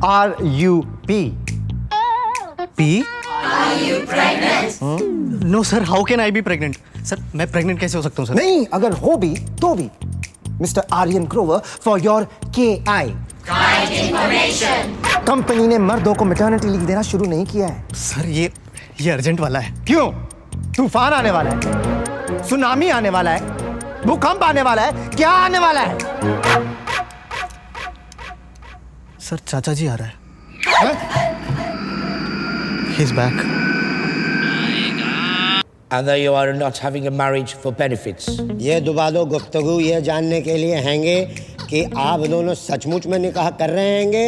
RUP. P? Are you pregnant? No sir, how can I be pregnant? Sir, मैं pregnant कैसे हो सकता हूँ सर? नहीं, अगर हो भी तो भी mister Aryan Grover for your KI Kind information. Company ने मर्दों को मैटरनिटी लीव देना शुरू नहीं किया है। सर ये अर्जेंट वाला है। क्यों? तूफान आने वाला है, सुनामी आने वाला है, भूकंप आने वाला है, क्या आने वाला है? सर चाचा जी आ रहा है। He's back. And that you are not having a marriage for benefits. ये दुबा दो गुफ्तगू ये जानने के लिए हैंगे कि आप दोनों सचमुच में निकाह कर रहे हैंगे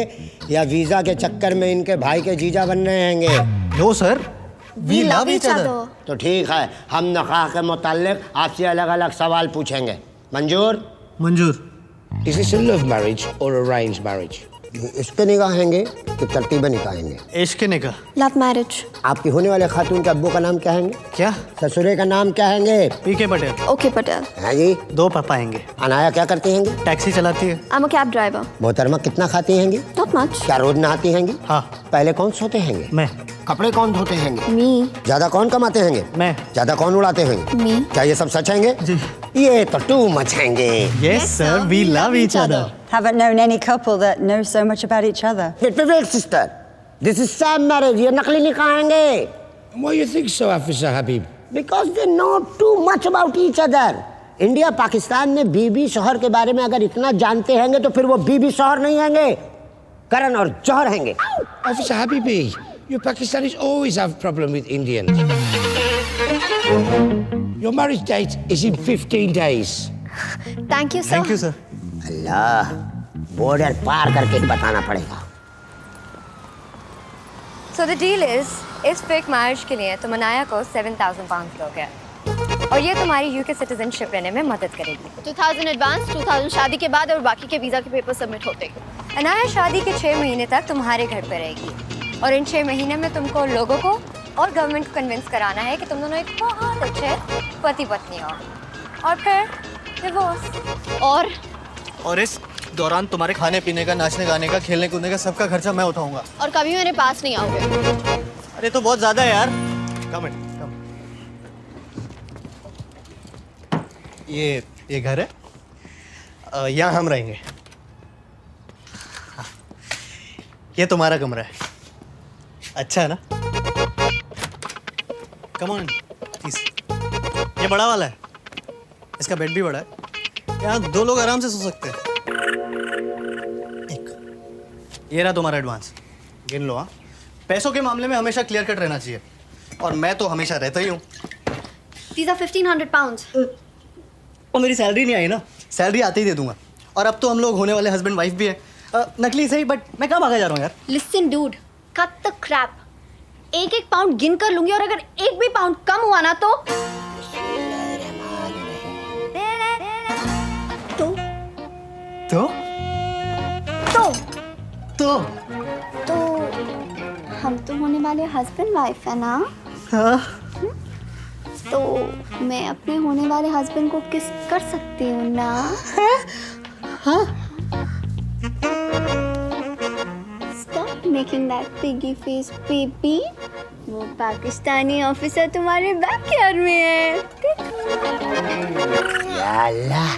या वीजा के चक्कर में इनके भाई के जीजा बन रहे हैंगे। No sir, we love each other. तो ठीक है, हम निकाह के मुताल्लिक आपसे अलग अलग सवाल पूछेंगे। मंजूर? मंजूर। Is this a love marriage or arranged marriage? इसके निकाह हैंगे कि तरतीबे निकाह हैंगे? इश्क निकाह। Love marriage. आपकी होने वाले खातून के अब्बू का नाम क्या हैंगे? क्या? ससुरे का नाम क्या हैंगे? PK पटेल। ओके पटेल। है जी। 2 पापा आएंगे। अनाया क्या करती हैंगी? टैक्सी चलाती है। I am a cab driver. मोहतरमा कितना खाती हैंगी? Not much. क्या रोज नहाती हैंगी? हाँ। पहले कौन सोते हैंगे? मैं। कपड़े कौन धोते हैंगे? मी। ज्यादा कौन कमाते हैंगे? मैं। ज्यादा कौन उड़ाते हैंगे? मी। क्या ये सब सच हैंगे? जी। ये तो टू मच हैंगे। Yes sir, we love each other. Haven't known any couple that knows so much about each other. Wait, sister. This is sham marriage. ये नकली निकाह हैंगे। Why you think so, Afisa Habib? Because they know too much about each other. India Pakistan में बीबी शौहर के बारे में अगर इतना जानते हैंगे तो फिर वो बीबी शौहर नहीं हैंगे, करण और जौहर हैंगे। Afisa Habibi, you Pakistanis always have problem with Indians. Your marriage date is in 15 days. Thank you sir. Thank you sir. Allah, border पार करके बताना पड़ेगा। So the deal is, इस फेक मैरिज के लिए तुम अनाया को 7,000 पाउंड दोगे और ये तुम्हारी यूके सिटीजनशिप लेने में मदद करेगी। 2000 एडवांस, 2000 शादी के बाद और बाकी के वीजा के पेपर सबमिट होते। अनाया शादी के 6 महीने तक तुम्हारे घर पे रहेगी और इन 6 महीने में तुमको लोगों को और गवर्नमेंट को कन्विंस कराना है कि तुम दोनों एक बहुत अच्छे पति पत्नी हो और फिर डिवोर्स। और इस दौरान तुम्हारे खाने पीने का, नाचने गाने का, खेलने कूदने का सबका खर्चा मैं उठाऊंगा। और कभी मेरे पास नहीं आओगे। अरे तो बहुत ज्यादा है यार। कम इन, कम। ये घर है, यहाँ हम रहेंगे। ये तुम्हारा कमरा है, अच्छा है ना? Come on please. ये बड़ा वाला है, इसका बेड भी बड़ा है, यहाँ 2 लोग आराम से सो सकते हैं। ये रहा तुम्हारा एडवांस, गिन लो। हाँ, पैसों के मामले में हमेशा क्लियर कट रहना चाहिए और मैं तो हमेशा रहता ही हूँ। These are 1500 pounds. और मेरी सैलरी नहीं आई ना, सैलरी आते ही दे दूंगा। और अब तो हम लोग होने वाले हस्बैंड वाइफ भी है। नकली सही, बट मैं कहाँ भागा जा रहा हूँ यार? Listen dude, cut the crap. 1-1 pound गिन कर लूंगी और अगर 1 भी पाउंड कम हुआ ना तो तो हम तो होने वाले हस्बैंड वाइफ है ना? हाँ। तो मैं अपने होने वाले हस्बैंड को किस कर सकती हूँ ना? हाँ। Stop making that piggy face, baby. वो पाकिस्तानी ऑफिसर तुम्हारे बैकयार्ड में है। या अल्लाह,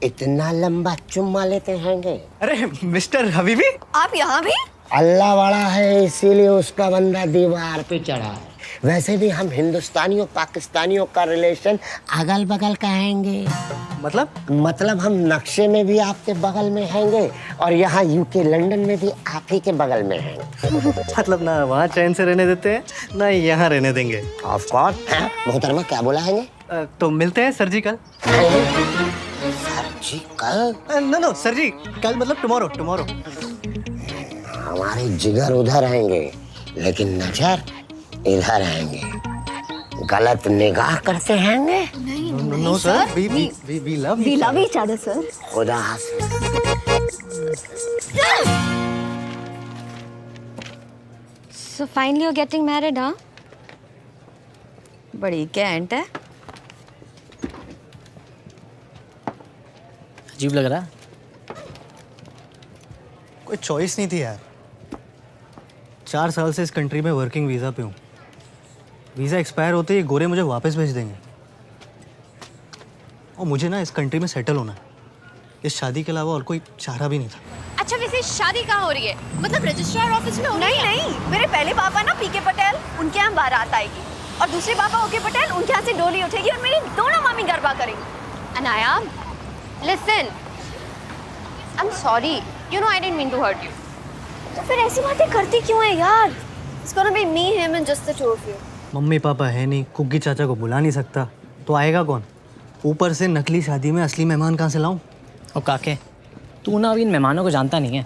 इतना लंबा चुम्मा लेते हैंगे। अरे मिस्टर हबीबी, आप यहाँ भी? अल्लाह वाला है इसीलिए उसका बंदा दीवार पे चढ़ा है। वैसे भी हम हिंदुस्तानियों पाकिस्तानियों का रिलेशन अगल बगल का हैंगे। मतलब हम नक्शे में भी आपके बगल में हैंगे और यहाँ यूके लंदन में भी आप ही के बगल में हैंगे। मतलब ना वहाँ चैन से रहने देते हैं ना यहाँ रहने देंगे। Of course. मोहतरमा क्या बोला हैंगे? तो मिलते हैं सर जी कल। सर जी कल? नो सर जी, कल मतलब टुमारो। हमारे जिगर उधर रहेंगे लेकिन नजर इधर आएंगे। गलत निगाह करते हैंगे? No sir, we love each other sir. खुदा हाफिज। So finally you're getting married, huh? बड़ी कैंट है। अजीब लग रहा है। कोई चॉइस नहीं थी यार। 4 साल से इस कंट्री में वर्किंग वीज़ा पे हूँ। वीज़ा एक्सपायर होते ही गोरे मुझे वापस भेज देंगे। और मुझे ना इस कंट्री में सेटल होना है। इस शादी के अलावा और कोई चारा भी नहीं था। अच्छा वैसे शादी कहाँ हो रही है? मतलब रजिस्ट्रार ऑफिस में हो रही नहीं है? नहीं, मेरे पहले पापा ना पीके पटेल, उनके यहाँ बारात आएगी, और दूसरे पापा ओके पटेल, उनके यहाँ से डोली उठेगी और मेरी दोनों मामी गरबा करेंगी। Anaya, listen. I'm sorry. You know I didn't mean to hurt you. तो फिर ऐसी बातें करती क्यों है यार? It's gonna be me, him and just the two of you. Mummy papa है नहीं, कुग्गी चाचा को बुला नहीं सकता, तो आएगा कौन? ऊपर से नकली शादी में असली मेहमान कहाँ से लाऊं? और काके, तू ना अभी इन मेहमानों को जानता नहीं है।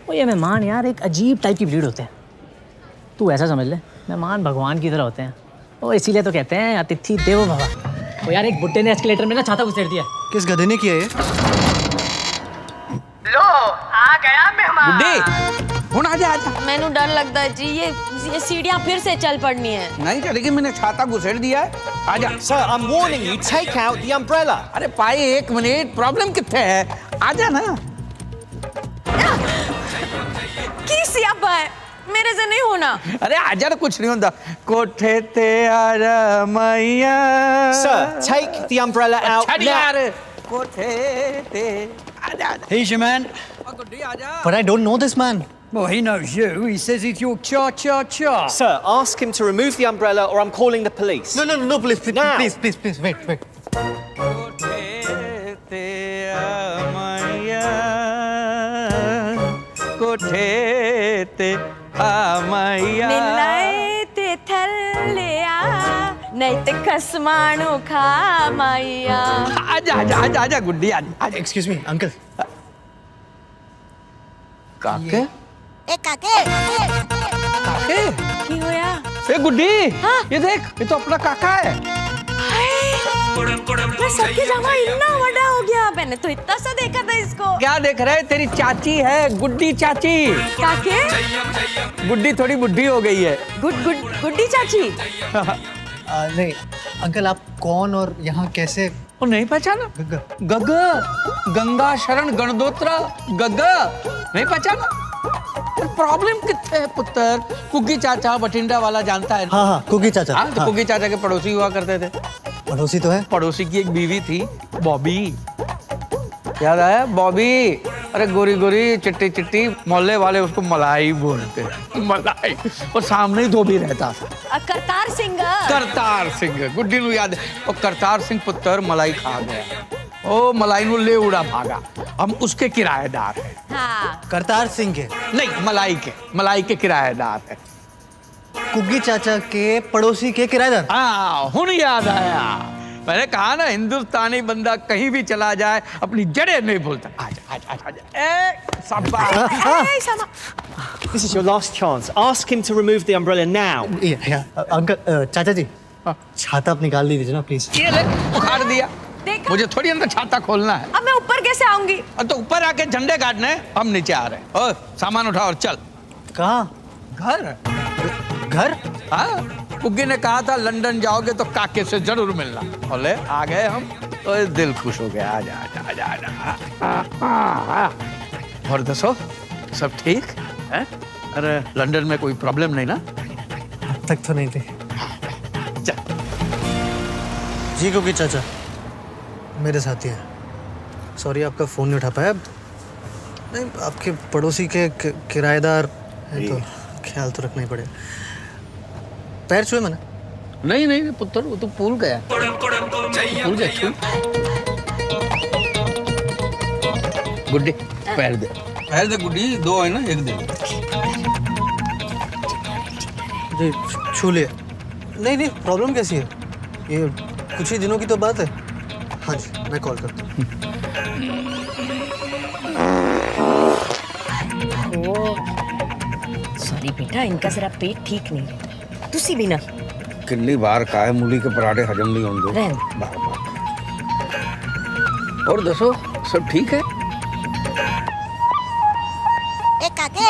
वो ये मेहमान यार एक अजीब टाइप की ब्रीड होते हैं। तू ऐसा समझ ले, मेहमान भगवान की तरह होते हैं। वो इसीलिए तो कहते हैं अतिथि देवो भव। वो यार एक बुड्ढे ने एस्केलेटर में ना छाता घुसेड़ दिया। किस गधे ने किया ये? लो आ गया मेहमान। बुड्ढे हुन आजा आजा। मैनू डर लगता है जी, ये सीढ़ियाँ फिर से चल पड़नी है। नहीं चलेगी, मैंने छाता घुसेड़ दिया है। आजा। Sir, I'm warning you, take out the umbrella. अरे पाई 1 मिनट, प्रॉब्लम कितने है? आजा ना। की सियापा है, मेरे से नहीं होना। अरे आजा ना, कुछ नहीं होता। कोठे ते आजा मैया। Sir, take the umbrella out अच्छा now. यार, कोठे ते आजा आजा। He's your man. गुड्डी आजा। But I don't know this man. Well, he knows you. He says he's your cha-cha-cha. Sir, ask him to remove the umbrella or I'm calling the police. No, please, Now. please, wait. कोठे ते आ मैया, कोठे ते आ मैया। निन्नाए ते थल्ले आ, नहीं ते खसमाणु खा माइया। आजा गुड्डी आजा। Excuse me, uncle. काके? काके काके? की होया? ए गुड्डी, ये देख, ये तो अपना काका है। मैं सबके जमा इतना बड़ा हो गया, मैंने तो इतना सा देखा था इसको। क्या देख रहे? तेरी चाची है, गुड्डी चाची। काके? गुड्डी थोड़ी बुड्ढी हो गई है। गुड्डी चाची। नहीं, अंकल आप कौन और यहाँ कैसे? वो नहीं पहचाना? गग्गा, गंगा शरण गणदोत्रा, गग्गा नहीं पहचाना? प्रॉब्लम कितने है पुत्र? कुग्गी चाचा बठिंडा वाला जानता है? हाँ, कुग्गी चाचा। हाँ, तो कुग्गी चाचा के पड़ोसी हुआ करते थे। पड़ोसी तो है। पड़ोसी की एक बीवी थी, बॉबी। याद आया? बॉबी। अरे गोरी गोरी चिट्टी चिट्टी, मोहल्ले वाले उसको मलाई बोलते। मलाई। और सामने ही धोबी रहता था। करतार सिंह। करतार सिंह, गुड्डी नु याद है। और करतार सिंह पुत्र मलाई खा गया। ओ मलाई नु ले उड़ा भागा। हम उसके किराएदार हैं। हाँ। करतार सिंह के नहीं, मलाई के किराएदार हैं। कुग्गी चाचा के पड़ोसी के किराएदार। हाँ, हुन याद आया। मैंने कहा ना, हिंदुस्तानी बंदा कहीं भी चला जाए अपनी जड़ें नहीं भूलता। आजा। This is your last chance. Ask him to remove the umbrella now. Uncle, चाचा जी, छाता आप निकाल दीजिए ना प्लीज। ये ले, उखाड़ दिया। मुझे थोड़ी अंदर छाता खोलना है। अब मैं ऊपर कैसे आऊंगी? तो ऊपर आके झंडे गाड़ने, हम नीचे आ रहे हैं। सामान उठा और चल। कहाँ? घर? हाँ, कुग्गी ने कहा था लंदन जाओगे तो काके से जरूर मिलना। बोले आ गए हम, तो दिल खुश हो गया। आजा। और दसो, सब ठीक है? अरे लंदन में कोई प्रॉब्लम नहीं ना? अब तक तो नहीं थी। चल। जी कुग्गी चाचा, मेरे साथी हैं। सॉरी आपका फोन नहीं उठा पाया। नहीं, आपके पड़ोसी के किराएदार हैं तो ख्याल तो रखना ही पड़ेगा। पैर छुए मैंने? नहीं पुत्र, वो तो भूल गया। भूल गया छू। गुड्डी पैर दे गुड्डी, 2 है ना, 1 दे। जी छू लिया। नहीं, प्रॉब्लम कैसी है? ये कुछ ही दिनों की तो बात है। हाँ जी, मैं कॉल करता हूँ। सॉरी बेटा, इनका जरा पेट ठीक नहीं। तुसी भी ना कितनी बार काहे मूली के पराठे हजम नहीं होंगे। बार। और दसो, सब ठीक है? काके।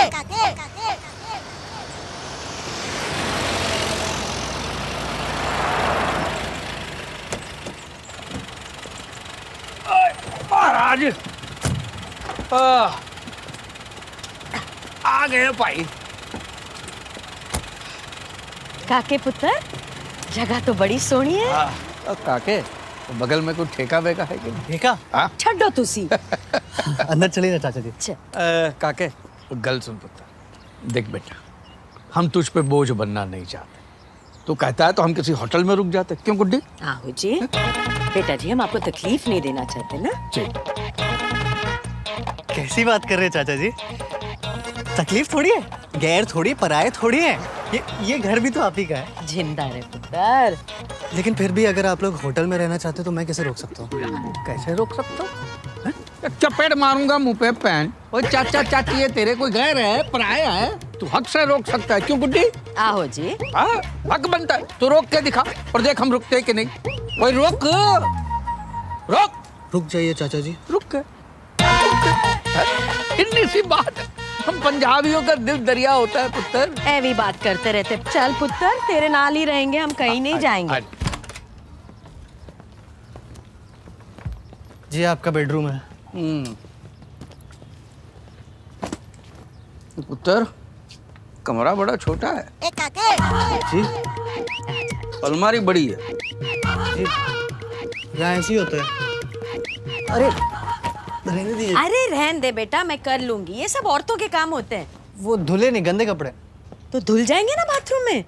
महाराज, आ गए भाई। काके पुत्र जगह तो बड़ी सोहनी है। काके बगल में कोई ठेका वेका है कि नहीं? ठेका छड्डो तुसी। अंदर चलिए ना चाचा जी। काके गल सुन पुत्र, देख बेटा, हम तुझ पे बोझ बनना नहीं चाहते। तू कहता है तो हम किसी होटल में रुक जाते, क्यों गुड्डी? आहो जी, बेटा जी हम आपको तकलीफ नहीं देना चाहते ना। जी। कैसी बात कर रहे हैं चाचा जी? तकलीफ थोड़ी है, गैर थोड़ी, पराये थोड़ी है। ये घर भी तो आप ही का है। जिंदा रहे पुत्र। लेकिन फिर भी अगर आप लोग होटल में रहना चाहते हो तो मैं कैसे रोक सकता हूँ? कैसे रोक सकता हूँ? चपेट मारूंगा मुंह पे पैन। ओ चाचा चाची ये तेरे कोई गैर है, पराया है, तू हक से रोक सकता है, क्यों गुड्डी? आहो जी। हाँ हक बनता है, तू रोक के दिखा और देख हम रुकते कि नहीं। कोई रोक रोक। रुक जाइए चाचा जी। रुक के इतनी सी बात है। हम पंजाबियों का दिल दरिया होता है पुत्र। ऐवी बात करते रहते। चल पुत्र तेरे नाल ही रहेंगे, हम कहीं नहीं जाएंगे। जी आपका बेडरूम है। पुत्र कमरा बड़ा छोटा है। जी अलमारी बड़ी है। जी यहाँ ऐसे ही होता है। अरे रहने दीजिए। अरे रहन दे बेटा, मैं कर लूंगी, ये सब औरतों के काम होते हैं। वो धुले नहीं, गंदे कपड़े। तो धुल जाएंगे ना बाथरूम में।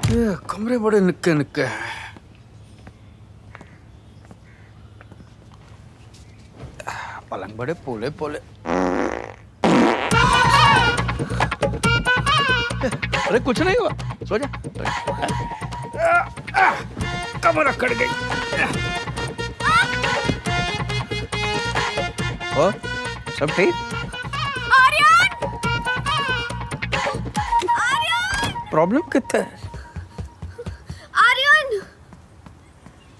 ये कमरे बड़े निक्के निक्के हैं। पलंग बड़े पोले पोले। अरे कुछ नहीं हुआ, सो जा। कमर अकड़ गई। और सब ठीक? प्रॉब्लम कितना है?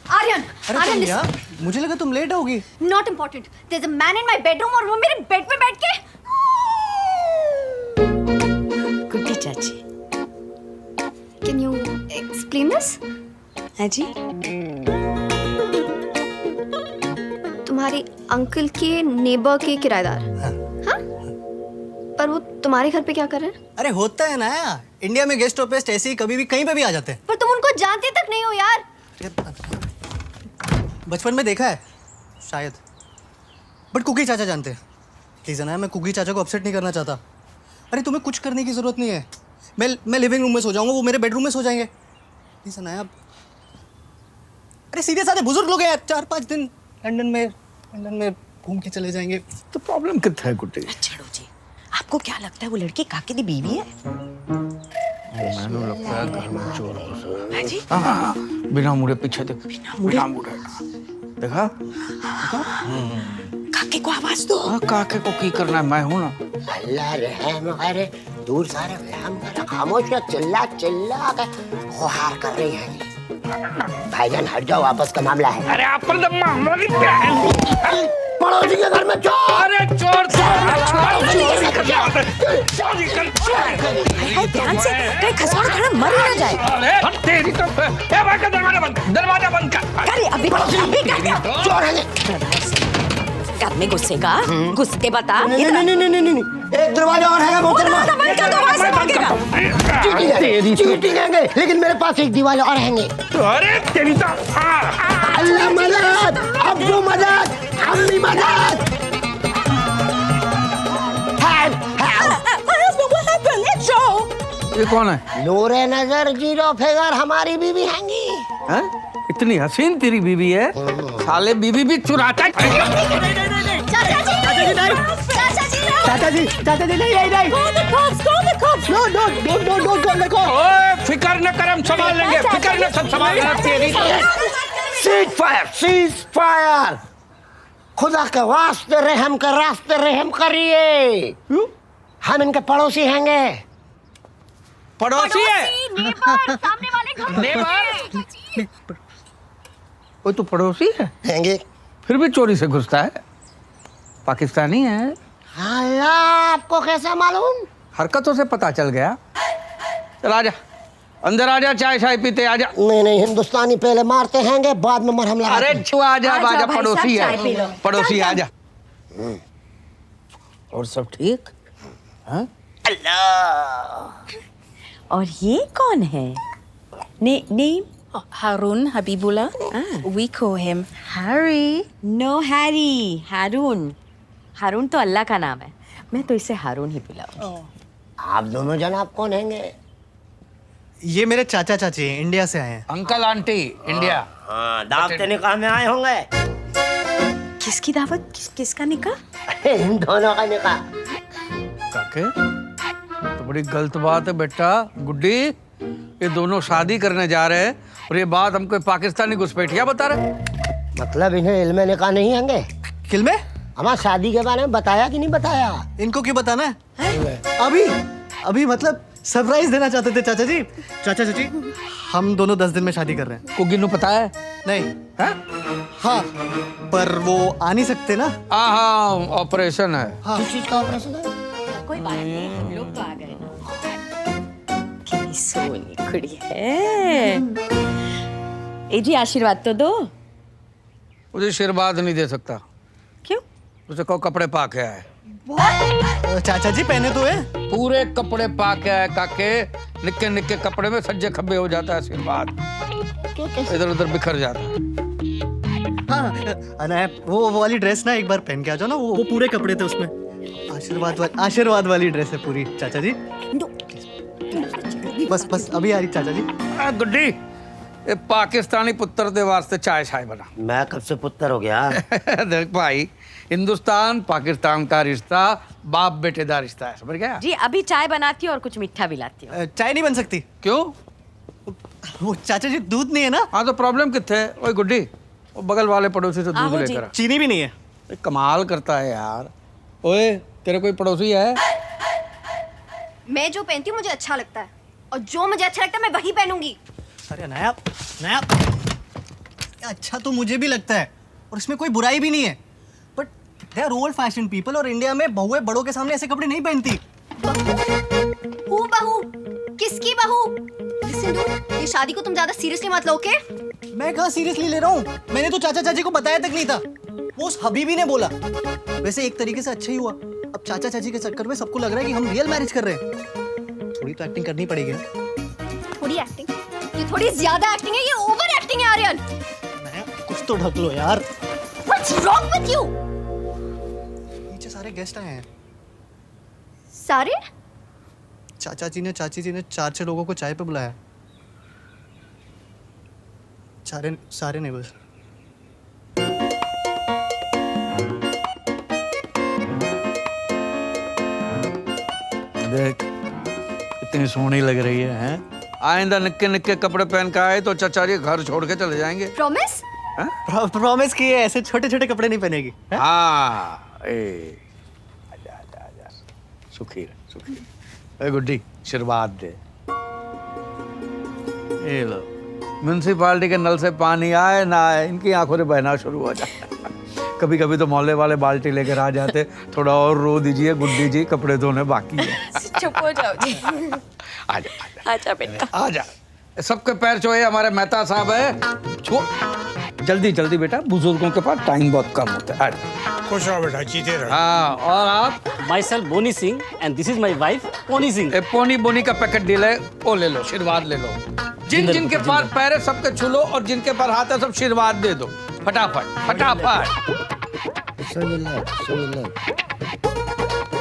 आर्यन, अरे तुम यहाँ? मुझे लगा तुम लेट होगी। Not important. There is a man in my bedroom और वो मेरे बेड पे बैठ के। गुड्डी चाची। Can you explain this? है जी। तुम्हारे अंकल के नेबर के किराएदार। हाँ? पर वो तुम्हारे घर पे क्या कर रहे हैं? अरे होता है ना, इंडिया में गेस्ट ऑफ ऐसे ही कभी भी कहीं पे भी आ जाते हैं। पर तुम उनको जानते तक नहीं हो यार। बचपन में देखा है शायद, बट कुकी चाचा जानते हैं। प्लीज ना, मैं कुकी चाचा को अपसेट नहीं करना चाहता। अरे तुम्हें कुछ करने की जरूरत नहीं है। मैं लिविंग रूम में सो जाऊंगा, वो मेरे बेडरूम में सो जाएंगे। प्लीज ना आप। अरे सीधे साधे बुजुर्ग लोग हैं यार, 4-5 दिन लंदन में घूम के चले जाएंगे। तो प्रॉब्लम कितना है गुड्डी? छोड़ो जी, आपको क्या लगता है वो लड़की काके दी बीवी है? मैंने लगता है घर में चोर घुसा है जी। हाँ, बिना मुड़े पीछे देख। बिना मुड़े देखा? काके को आवाज दो। काके को की करना है, मैं हूं ना। अल्लाह रहम करे, दूर सारे रहम करे, खामोश कर, चिल्ला चिल्ला के गुहार कर रही है। भाईजान हट जाओ, आपस का मामला है। अरे आप पर मामला नहीं है। पड़ोसी के घर में चोर। अरे चोर ध्यान से, कहीं खसौड़ खड़ा मर ना जाए। अरे तेरी तो दरवाजा बंद कर। अरे अभी कर। चोर है। घर में गुस्से का गुस्से के बता। नहीं, एक दरवाजा और है मोहतरमा। चीटिंग है, लेकिन मेरे पास एक दीवार और हैंगे। अरे तेरी तो अल्लाह मदद, अब्दू मदद, अम्मी मदद। ये कौन है? नूरे नजर जीरो फिगर हमारी बीवी हैंगी। हैं? इतनी हसीन तेरी बीवी है, साले बीवी भी चुराता है। चाचा जी नहीं। ओए फिकर न कर, हम संभाल लेंगे। फिकर न, सब संभाल लेंगे। तेरी सीज फायर। खुदा के वास्ते रहम कर, रास्ते रहम करिए। हम इनके पड़ोसी हैंगे। पड़ोसी है? सामने वाले घर। नेबर? वो तो पड़ोसी है। हैंगे। फिर भी चोरी से घुसता है। पाकिस्तानी है। अल्लाह, आपको कैसा मालूम? हरकतों से पता चल गया। चल आजा, अंदर आजा, चाय शाय पीते आजा। नहीं, हिंदुस्तानी पहले मारते हैंगे, बाद में मरहम लगाते अरे हैं। छुआ आजा, आजा, भाई पड़ोसी साहब, चाय पी लो। है। पड़ोसी आजा। और सब ठीक? हाँ? और ये कौन है? Name? Harun Habibullah. We call him Harry. No Harry. हारून. हारून तो अल्लाह का नाम है. मैं तो इसे हारून ही बुलाऊंगी. आप दोनों जनाब कौन हैंगे? ये मेरे चाचा चाची हैं, इंडिया से आए हैं। Uncle aunty India. हाँ, दावत निकाह में आए होंगे। किसकी दावत? किसका निकाह? इन दोनों का निकाह। काके तो बड़ी गलत बात है बेटा। गुड्डी, ये दोनों शादी करने जा रहे हैं और ये बात हमको पाकिस्तानी घुसपैठिया बता रहे। मतलब इन्हें इल्म निकाह नहीं होंगे? किल में? हमारा शादी के बारे में बताया कि नहीं बताया? इनको क्यों बताना है? अभी मतलब सरप्राइज देना चाहते थे चाचा जी। चाचा चाची, हम दोनों 10 दिन में शादी कर रहे हैं। कुगिनू पता है? नहीं। है? हाँ, पर वो आ नहीं सकते ना। हाँ, ऑपरेशन है। हाँ। किस चीज का ऑपरेशन है? कोई बात नहीं, हम लोग तो आ गए ना। कितनी सोनी कुड़ी है। ए जी आशीर्वाद तो दो। मुझे आशीर्वाद नहीं दे सकता। क्यों? उसे कहो कपड़े पा के आए। चाचा जी पहने तो है। पूरे कपड़े पा के आए काके। निक्के निक्के कपड़े में सज्जे खब्बे हो जाता है आशीर्वाद। इधर उधर बिखर जाता है। हाँ, अनाया, वो वाली ड्रेस ना एक बार पहन के आ जाओ ना। वो पूरे कपड़े थे उसमें। आशीर्वाद वाली ड्रेस है पूरी चाचा जी। बस अभी आ रही चाचा जी। गुड्डी, ये पाकिस्तानी पुत्र दे वास्ते चाय शाय बना। मैं कब से पुत्र हो गया? देख भाई, हिंदुस्तान पाकिस्तान का रिश्ता बाप बेटे का रिश्ता है, समझ गया? जी अभी चाय बनाती हूँ और कुछ मीठा भी लाती हूँ। चाय नहीं बन सकती। क्यों? वो चाचा जी दूध नहीं है ना। हाँ तो प्रॉब्लम कितने है? ओए गुड्डी, वो बगल वाले पड़ोसी से दूध लेकर आ। चीनी भी नहीं है। कमाल करता है यार। ओए, तेरे कोई पड़ोसी है? मैं जो पहनती हूँ मुझे अच्छा लगता है और जो मुझे अच्छा लगता है मैं वही पहनूंगी। अरे नया अच्छा तो मुझे भी लगता है और इसमें कोई बुराई भी नहीं है, but they are old fashion people और इंडिया में बहुएं बड़ों के सामने ऐसे कपड़े नहीं पहनती। बहू? किसकी बहू? लिसन डूड, ये शादी को तुम ज्यादा सीरियसली मत लो, ओके? मैं कहाँ सीरियसली ले रहा हूँ? मैंने तो चाचा चाची को बताया तक नहीं था। वो उस हबीबी ने बोला। वैसे एक तरीके से अच्छा ही हुआ। अब चाचा चाची के चक्कर में सबको लग रहा है कि हम रियल मैरिज कर रहे हैं। थोड़ी तो एक्टिंग करनी पड़ेगी ना। थोड़ी एक्टिंग? ये थोड़ी ज्यादा एक्टिंग है, ये ओवर एक्टिंग है आर्यन। कुछ तो ढक लो यार। What's wrong with you? नीचे सारे गेस्ट आए हैं। सारे? चाचा जी ने चाची जी ने 4-6 लोगों को चाय पे बुलाया। सारे नेबर्स। देख कितनी सोहनी लग रही है, हैं? आइंदा निक्के निक्के कपड़े पहन के आए तो चाचा जी घर छोड़ के चले जाएंगे। प्रॉमिस? प्रॉमिस किए, ऐसे छोटे छोटे कपड़े नहीं पहनेगी। हाँ, आजा सुखी रहे। गुड्डी, आशीर्वाद दे। ये लो, म्यूनसिपालिटी के नल से पानी आए ना आए, इनकी आंखों में बहना शुरू हो जाता। कभी कभी तो मोहल्ले वाले बाल्टी लेकर आ जाते। थोड़ा और रो दीजिए गुड्डी जी, कपड़े धोने बाकी है। चुप हो जाओ जी। आजा बेटा, आजा। सबके पैर छुए, हमारे मेहता साहब है। छो जल्दी जल्दी बेटा, बुजुर्गों के पास टाइम बहुत कम होता है। खुश रहो बेटा, जीते रहो। हाँ, और आप? Myself Bonny Singh and this is my wife Pony Singh. Pony Bonny का पैकेट डील है, वो ले लो, आशीर्वाद ले लो। जिनके पास पैर है सबके छू लो और जिनके पास हाथ है सब आशीर्वाद दे दो। फटाफट।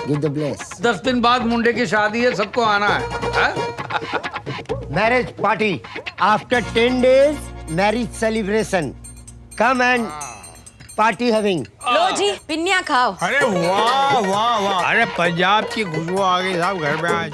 Give the bless. 10 दिन बाद मुंडे की शादी है, सबको आना है। Marriage party after 10 days. Marriage celebration. Come and party having. लो जी पिन्निया खाओ। अरे वाह वाह वाह, अरे पंजाब की खुशबू आ गई साहब घर में आज।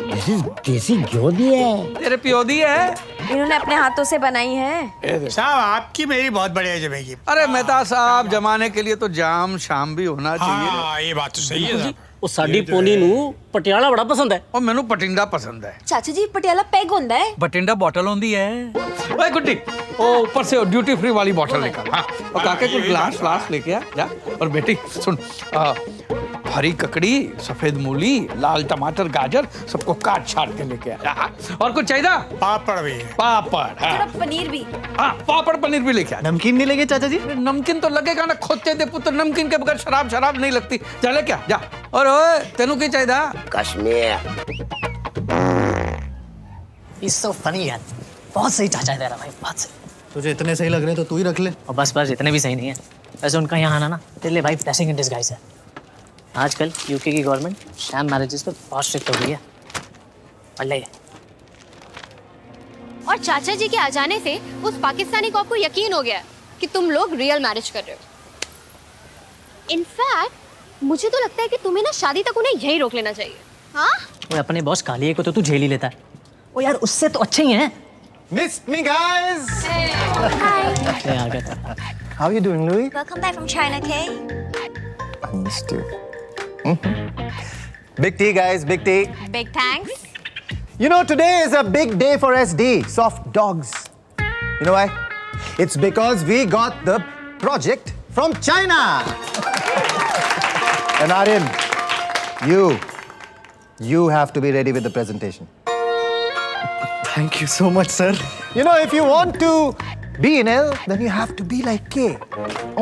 देसी घी दी है। तेरे पियोदी है, इन्होंने अपने हाथों से बनाई है। साहब आपकी मेरी बहुत बढ़िया जमेगी। अरे मेहता साहब, जमाने के लिए तो जाम शाम भी होना चाहिए। हाँ, ये बात तो सही है साहब। ਉਹ ਸਾਡੀ ਪੋਨੀ ਨੂੰ ਪਟਿਆਲਾ ਬੜਾ ਪਸੰਦ ਹੈ। और मैनू पटिंडा पसंद है। चाचा जी पटियाला पैग होता है। बटिंडा बॉटल होती है। ओए गुड्डी, ओ ऊपर से ड्यूटी फ्री वाली बॉटल निकाल। हाँ, और काके कुछ ग्लास लेके आ जा। और बेटी सुन, हरी ककड़ी, सफेद मूली, लाल टमाटर, गाजर सबको काट छाट के लेके आया। और कुछ चाहिए? पापड़ भी। पापड़, हाँ। पनीर भी। हाँ, पापड़ पनीर भी लेके आया। नमकीन नहीं लेंगे चाचा जी? नमकीन तो लगेगा ना, खोते दे पुत्र, नमकीन के बगैर शराब नहीं लगती। चले क्या जा। और ओए तेनू की चाहिए? कश्मीर। He's so funny यार, बहुत सही चाचा है तेरा भाई, बहुत सही। तुझे इतने सही लग रहे हैं तो तू ही रख ले। और बस इतने भी सही नहीं है। वैसे उनका यहाँ आना ना तेरे लिए भाई ब्लेसिंग इन डिस्गाइज है। आजकल यूके की गवर्नमेंट शैम मैरिजेस पे बहुत स्ट्रिक्ट हो गई है। अल्लाह। और चाचा जी के आ जाने से उस पाकिस्तानी को आपको यकीन हो गया कि तुम लोग रियल मैरिज कर रहे हो। इनफैक्ट मुझे तो लगता है कि तुम्हें ना शादी तक उन्हें यही रोक लेना चाहिए। हाँ? वो अपने बॉस कालिए को तो तू झेल ही लेता है। वो यार उससे तो अच्छे ही हैं। Miss me, guys. Hey, आ गए। How are you doing, Louis? Welcome back from China, Kay. I missed you. Big tea, guys. Big tea. Big thanks. You know, today is a big day for SD, Soft Dogs. You know why? It's because we got the project from China. And Aryan, you have to be ready with the presentation. Thank you so much, sir. You know, if you want to be in L, then you have to be like K.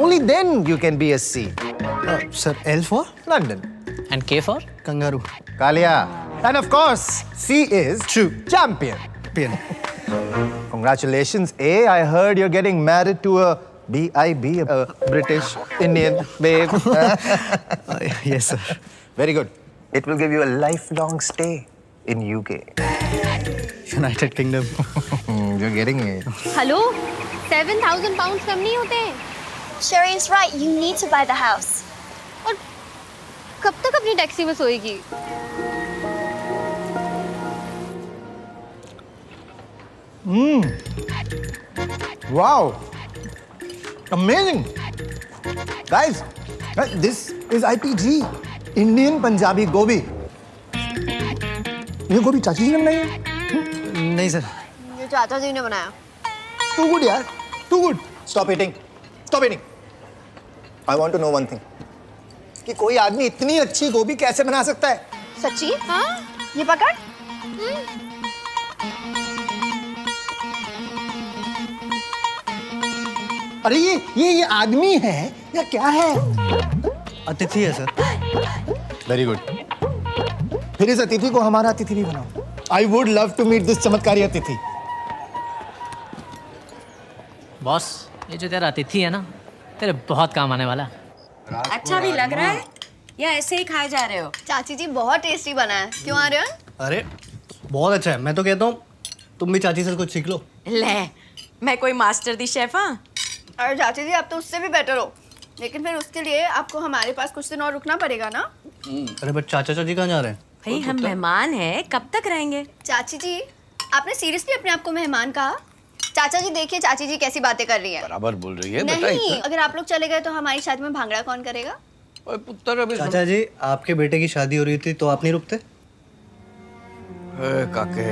Only then you can be a C. Sir, L for? London. And K for? Kangaroo. Kalia. And of course, C is champion. Congratulations, A. I heard you're getting married to a B.I.B., a British Indian babe. Yes, sir. Very good. It will give you a lifelong stay in UK. United Kingdom. You're getting it. Hello, 7,000 pounds कम नहीं होते हैं। Sherry is right. You need to buy the house. और कब तक अपनी taxi में सोएगी? Wow. Amazing. Guys, this is IPG. Indian Punjabi Gobi. ये गोभी चाची जी ने बनाई है? नहीं सर। ये चाचा जी ने बनाया। Too good यार. Too good. Stop eating. Stop eating. I want to know one thing. कि कोई आदमी इतनी अच्छी गोभी कैसे बना सकता है? सच्ची? हाँ? ये पकड़। अरे ये आदमी है या क्या है? अतिथि है सर। Very good. फिर इस अतिथि को हमारा अतिथि भी बनाओ। I would love to meet this चमत्कारी अतिथि। बॉस, ये जो तेरा अतिथि है ना, तेरे बहुत काम आने वाला है। अच्छा भी लग रहा है या ऐसे ही खाए जा रहे हो? चाची जी बहुत टेस्टी बना है। क्यों आ रहे हो? अरे बहुत अच्छा है। मैं तो कहता हूँ तुम भी चाची से कुछ सीख लो। ले, मैं कोई मास्टर दी शेफ हाँ? अरे चाची जी आप तो उससे भी बेटर हो, लेकिन फिर उसके लिए आपको हमारे पास कुछ दिन और रुकना पड़ेगा ना। अरे बट चाचा चाची कहाँ जा रहे हैं? भाई हम मेहमान हैं, कब तक रहेंगे? चाची जी आपने सीरियसली अपने आप को मेहमान कहा? चाचा जी देखिए चाची जी कैसी बातें कर रही है। बराबर बोल रही है। नहीं, अगर आप लोग चले गए तो हमारी शादी में भांगड़ा कौन करेगा? पुत्र अभी चाचा जी आपके बेटे की शादी हो रही थी तो आप नहीं रुकते? काके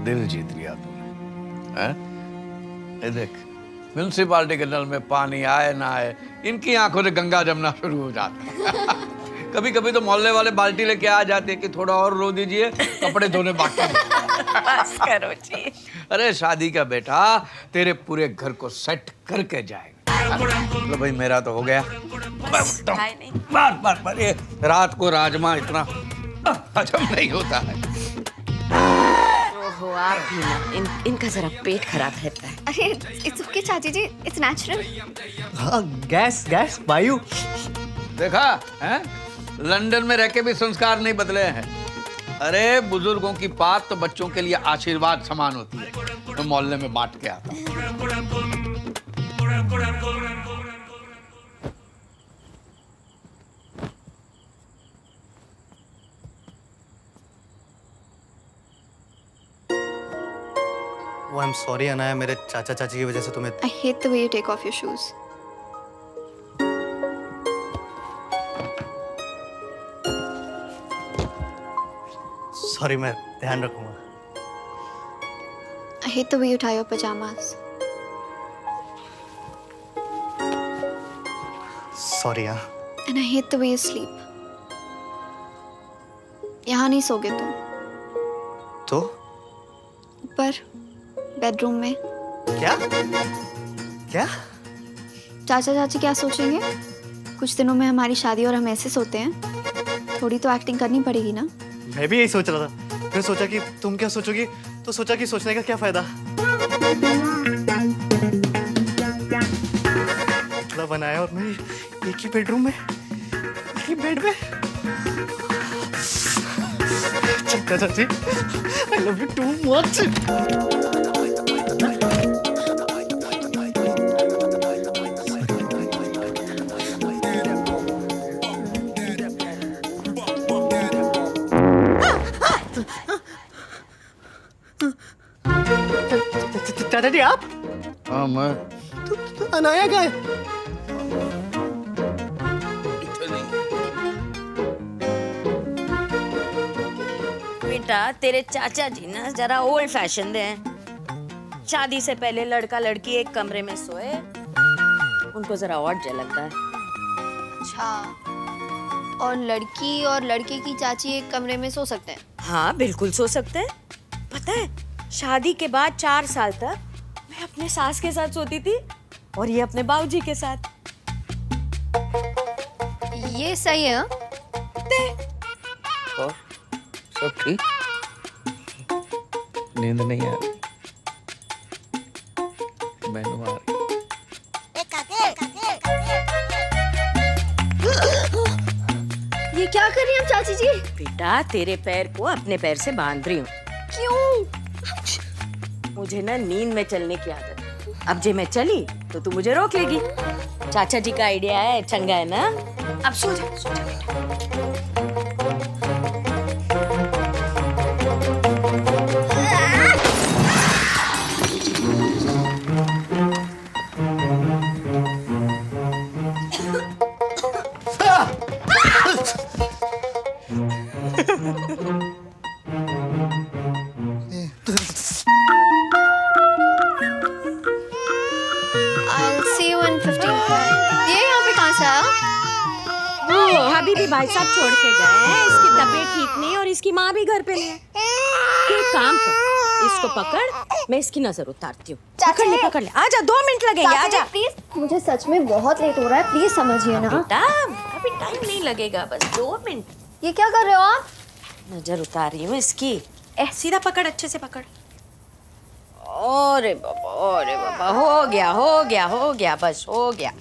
दिल जीत लिया तूने। ये देख, म्यूनसिपालिटी के नल में पानी आए ना आए, इनकी आंखों से गंगा जमना शुरू हो जाता है। कभी कभी तो मोहल्ले वाले बाल्टी लेके आ जाते हैं कि थोड़ा और रो दीजिए, कपड़े धोने बाकी हैं। बस करो जी। अरे शादी का बेटा तेरे पूरे घर को सेट करके जाएगा। तो भाई मेरा तो हो गया। बार ये रात को राजमा इतना हजम नहीं होता है। ओहो आप भी ना, इनका जरा पेट खराब रहता है। अरे इट्स ओके चाची जी, इट्स नेचुरल। हाँ, गैस वायु। देखा है, लंदन में रह के भी संस्कार नहीं बदले हैं। अरे बुजुर्गों की बात तो बच्चों के लिए आशीर्वाद समान होती है। तो मोहल्ले में बांट के आता हूं। वो आई एम सॉरी अनाया, मेरे चाचा चाची की वजह से तुम्हें। I hate the way you take off your shoes. Sorry, मैं ध्यान रखूंगा। I hate the way you tie your pajamas. Sorry. हाँ, And I hate the way you sleep. यहाँ नहीं सोगे तुम। तो? ऊपर, बेडरूम में। क्या? क्या? चाचा चाची क्या सोचेंगे? कुछ दिनों में हमारी शादी और हम ऐसे सोते हैं। थोड़ी तो एक्टिंग करनी पड़ेगी ना? मैं भी यही सोच रहा था। फिर सोचा कि तुम क्या सोचोगी, तो सोचा कि सोचने का क्या फायदा। बनाया और मैं एक ही बेडरूम में, एक ही बेड में। चाची, I love you too much. चाचा जी आप? हाँ मैं। तो अनाया कहाँ है? बेटा तेरे चाचा जी ना जरा ओल्ड फैशन दे हैं। शादी से पहले लड़का लड़की एक कमरे में सोए, उनको जरा ऑड लगता है। अच्छा, और लड़की और लड़के की चाची एक कमरे में सो सकते हैं? हाँ बिल्कुल सो सकते हैं। पता है शादी के बाद 4 साल तक मैं अपने सास के साथ सोती थी और ये अपने बाबूजी के साथ। ये सही है। और सब ठीक? नींद नहीं आ रही, मैनू आ रही। ये क्या कर रही हैं चाची जी? बेटा तेरे पैर को अपने पैर से बांध रही हूँ। क्यों? मुझे ना नींद में चलने की आदत है। अब जे मैं चली तो तू मुझे रोक लेगी। चाचा जी का आइडिया है, चंगा है ना? अब सो जा, सो जा बेटा। I'll see you in 15 minutes. ये यहाँ पे कहाँ से आया? हबीबी भाई साहब छोड़ के गए हैं। इसकी तबीयत ठीक नहीं और इसकी माँ भी घर पे नहीं है। तू एक काम कर, इसको पकड़, मैं इसकी नजर उतारती हूँ। पकड़ ले, आजा, 2 मिनट लगेंगे, आजा। प्लीज, मुझे सच में बहुत लेट हो रहा है, प्लीज समझिए ना। बेटा अभी टाइम नहीं लगेगा, बस 2 मिनट। ये क्या कर रहे हो आप? नजर उतार रही हूँ इसकी। सीधा पकड़, अच्छे से पकड़। अरे बाबा, हो गया, बस हो गया।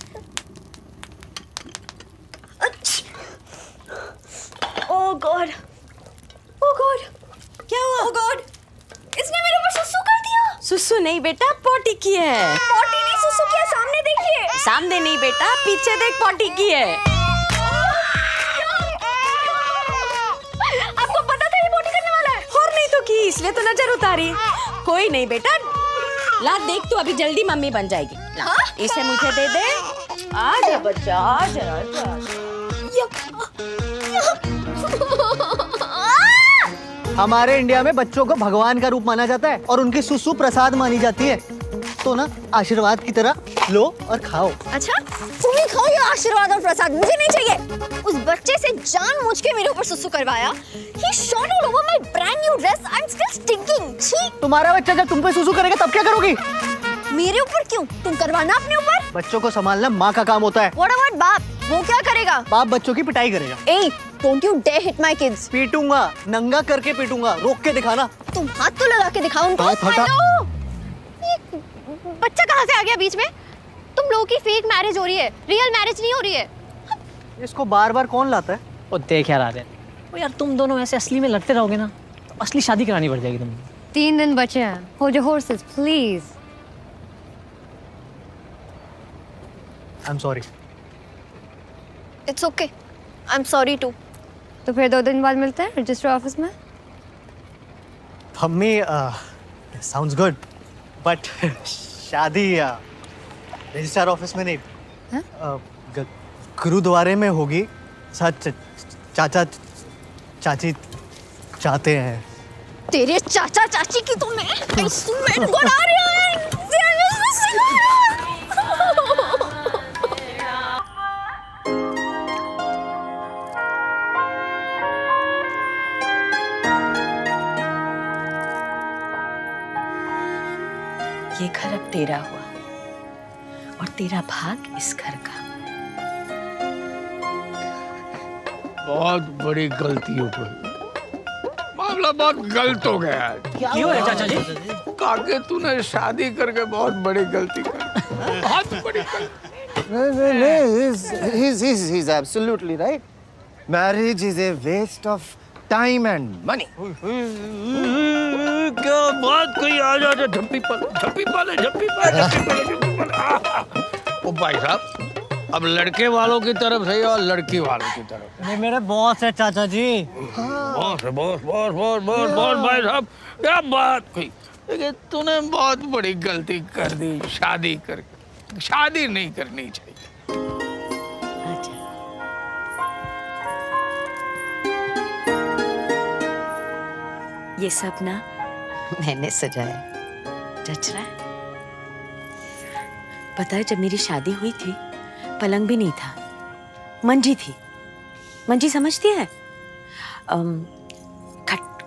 Oh God! क्या हुआ? Oh God! इसने मेरे ऊपर सुसु कर दिया। सुसु नहीं बेटा, पोटी की है। पोटी नहीं, सुसु किया। सामने देखिए। सामने नहीं बेटा, पीछे देख, पोटी की है। आपको पता था ये पोटी करने वाला है? और नहीं तो की, इसलिए तो नजर उतारी। कोई नहीं बेटा, ला देख तू अभी जल्दी मम्मी बन जाएगी। ला, इसे मुझे दे दे। आजा बच्चा, आजा। हमारे इंडिया में बच्चों को भगवान का रूप माना जाता है और उनकी सुसु प्रसाद मानी जाती है। तो ना आशीर्वाद की तरह लो और खाओ। अच्छा, तुम ही खाओ ये आशीर्वाद और प्रसाद, मुझे नहीं चाहिए। उस बच्चे से जानबूझ के मेरे ऊपर सुसु करवाया। He shot all over my brand new dress. I'm still stinking. छी! तुम्हारा बच्चा जब तुम पे सुसु करेगा तब क्या करोगी? मेरे ऊपर क्यों? तुम करवाना अपने ऊपर। बच्चों को संभालना माँ का काम होता है। What about बाप? वो क्या करेगा? बाप बच्चों की पिटाई करेगा। Hey, don't you dare hit my kids. पीटूंगा, नंगा करके पीटूंगा, रोक के दिखाना। तुम हाथ तो लगा के दिखाओ उनको। हाथ हटा। हेलो, ये बच्चा कहाँ से आ गया बीच में? तुम लोगों की फेक मैरिज हो रही है, रियल मैरिज नहीं हो रही है। इसको बार-बार कौन लाता है? ओ देख यार आर्यन, ओ यार तुम दोनों ऐसे असली में लड़ते रहोगे ना तो असली शादी करानी पड़ जाएगी तुमको। 3 दिन बचे हैं। Hold your horses, please. I'm sorry. It's okay. I'm sorry too. तो फिर 2 दिन बाद मिलते हैं रजिस्टर ऑफिस में। मम्मी, sounds good, but शादी रजिस्टर ऑफिस में नहीं, गुरुद्वारे में होगी। सच चाचा चाची चाहते हैं। तेरे चाचा चाची की तो मैं इंस्ट्रूमेंट बना रही हूँ। घर अब तेरा हुआ और तेरा भाग इस घर का। बहुत बड़ी गलती हो गई, मामला बहुत गलत हो गया है। क्यों है चाचा जी? काके तूने शादी करके बहुत बड़ी गलती कर, बहुत बड़ी गलती। He's absolutely right. Marriage is a waste of time and money. क्या बात कही, आ जा झप्पी पाले। ओ भाई साहब, अब लड़के वालों की तरफ से और लड़की वालों की तरफ। नहीं, मेरे बॉस है चाचा जी। बॉस भाई साहब, क्या बात कही। लेकिन तूने बहुत बड़ी गलती कर दी शादी करके। शादी नहीं करनी चाहिए। ये सब ना मैंने सजाया, जच रहा है। पता है, जब मेरी शादी हुई थी पलंग भी नहीं था, मंजी थी। मंजी समझती है?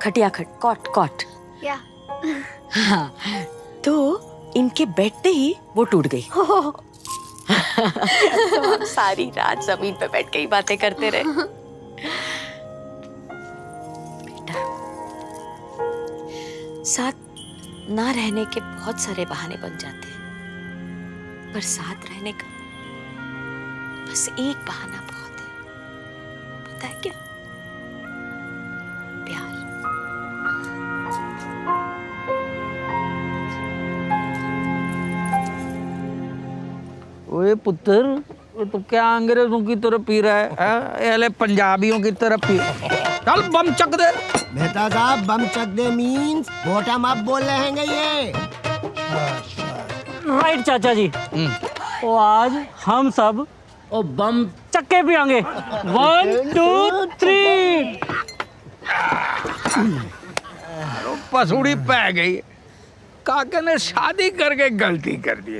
खटिया कॉट। या हाँ, तो इनके बैठते ही वो टूट गई। तो हम सारी रात जमीन पे बैठ के ही बातें करते रहे। साथ ना रहने के बहुत सारे बहाने बन जाते हैं, पर साथ रहने का बस एक बहाना बहुत है। पता है क्या? प्यार। ओए पुत्र, तो क्या अंग्रेजों की तरह पी रहा है? एले पंजाबियों की तरह पी। चल बम चक दे। मेहता साहब, बम चक दे मीन्स बॉटम अप बोल रहे हैं ये। राइट चाचा जी। तो आज हम सब ओ बम चक्के पियांगे। 1 2 3। पसूड़ी पै गई। काके ने शादी करके गलती कर दी।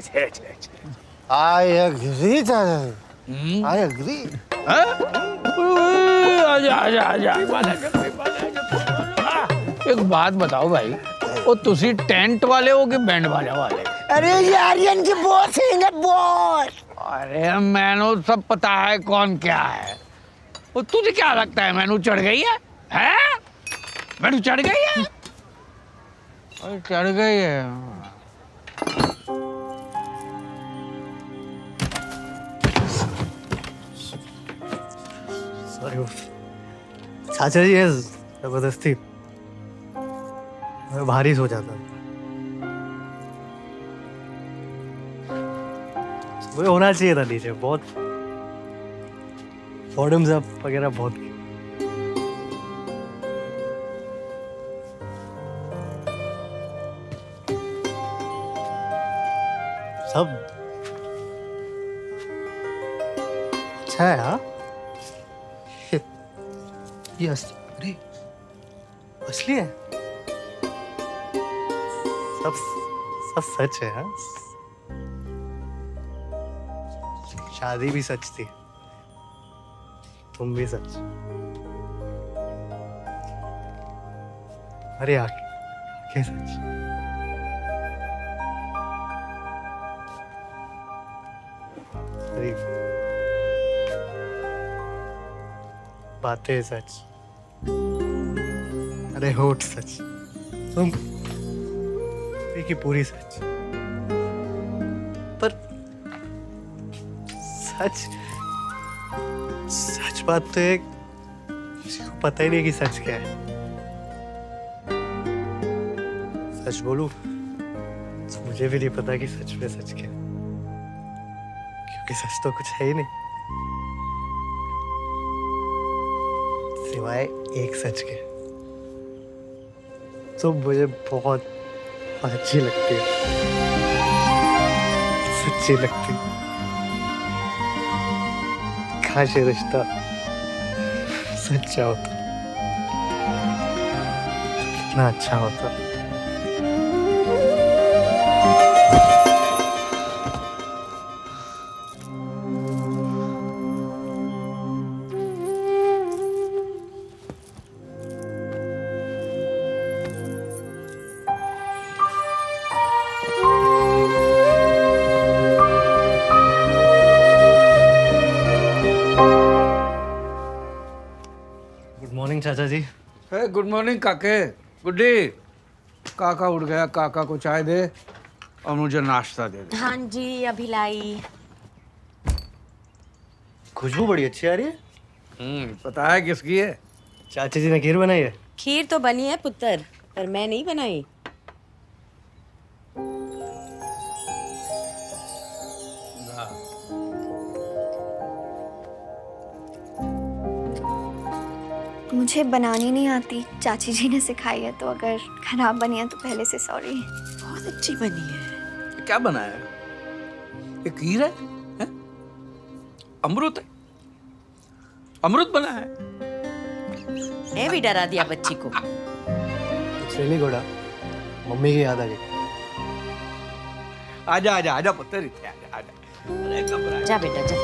I agree, चाचा। I agree. आजा। एक बात बताओ भाई, वो तुसी टेंट वाले हो कि बैंड बाजा वाले? अरे ये आर्यन की बॉस है, बॉस। अरे मैनू सब पता है कौन क्या है। वो तुझे क्या लगता है मैनू चढ़ गई है? हैं? मैनू चढ़ गई है? अरे चढ़ गई है। सॉरी चाचा जी, जबरदस्ती मैं भारी सो जाता। वो होना चाहिए था नीचे। बहुत बॉटम्स अप वगैरह बहुत। सब अच्छा है। हाँ, ये अरे असली है। सब सच है। हाँ, शादी भी सच थी, तुम भी सच। अरे आगे सच। अरे बातें सच। अरे होठ सच। तुम की पूरी सच। पर सच बात तो एक किसी को पता ही नहीं कि सच क्या है। सच बोलूं तो मुझे भी नहीं पता कि सच में सच क्या है, क्योंकि सच तो कुछ है ही नहीं सिवाय एक सच के। तो मुझे बहुत अच्छी लगती है, सच्ची लगती। काश ये रिश्ता सच्चा होता, कितना अच्छा होता। मॉर्निंग चाचा जी। गुड मॉर्निंग काके। गुड्डी, काका उठ गया, काका को चाय दे और मुझे नाश्ता दे दे। हाँ जी, अभी लाई। खुशबू बड़ी अच्छी आ रही है। पता है किसकी है? चाचा जी ने खीर बनाई है। खीर तो बनी है पुत्र, पर मैं नहीं बनाई। मुझे बनानी नहीं आती, चाची जी ने सिखाई है, तो अगर खराब बनी है तो पहले से सॉरी। बहुत अच्छी बनी है। क्या बनाया है? ये खीर है? अमृत है? अमृत बना है? मैं भी डरा दिया बच्ची को। चली घोड़ा, मम्मी की याद आ गई। आजा आजा आजा पुत्र, इतने आजा आजा। अरे घबरा जा बेटा जा।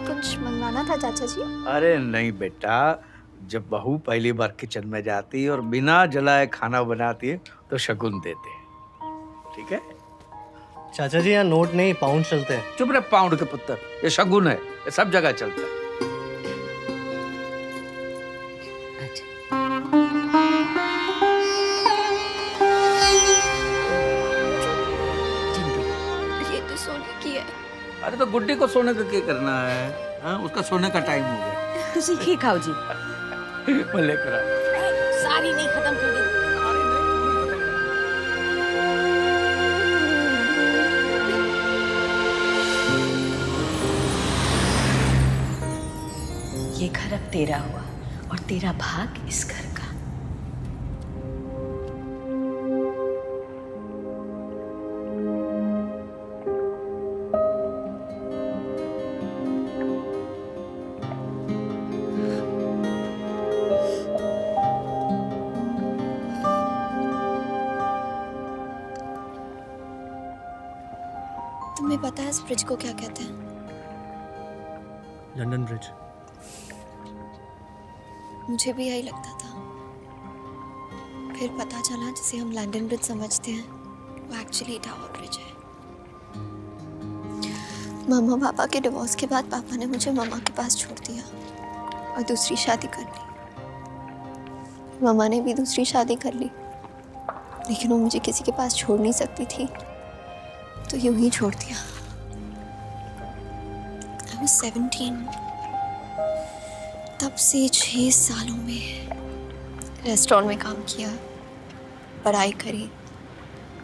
कुछ मंगवाना था चाचा जी? अरे नहीं बेटा, जब बहू पहली बार किचन में जाती है और बिना जलाए खाना बनाती है तो शगुन देते हैं, ठीक है? चाचा जी यहाँ नोट नहीं पाउंड चलते हैं। चुप रहे पाउंड के पुत्र, ये शगुन है, ये सब जगह चलता है। ये तो सोने की है। अरे तो गुड्डी को सोने का क्या करना है? हाँ, उसका सोने का टाइम हो गया। तुसी खीर खाओ जी। मैं लेकर आ। सारी नहीं खत्म कर दी। ये घर अब तेरा हुआ और तेरा भाग इस घर का। तुम्हें पता है इस ब्रिज को क्या कहते हैं? London bridge. मुझे भी यही लगता था, फिर पता चला जिसे हम लंदन ब्रिज समझते हैं वो एक्चुअली टावर ब्रिज है। मामा पापा के डिवोर्स के बाद पापा ने मुझे मामा के पास छोड़ दिया और दूसरी शादी कर ली। मामा ने भी दूसरी शादी कर ली, लेकिन वो मुझे किसी के पास छोड़ नहीं सकती थी, तो यूं ही छोड़ दिया। I was 17। तब से 6 सालों में रेस्टोरेंट में काम किया, पढ़ाई करी,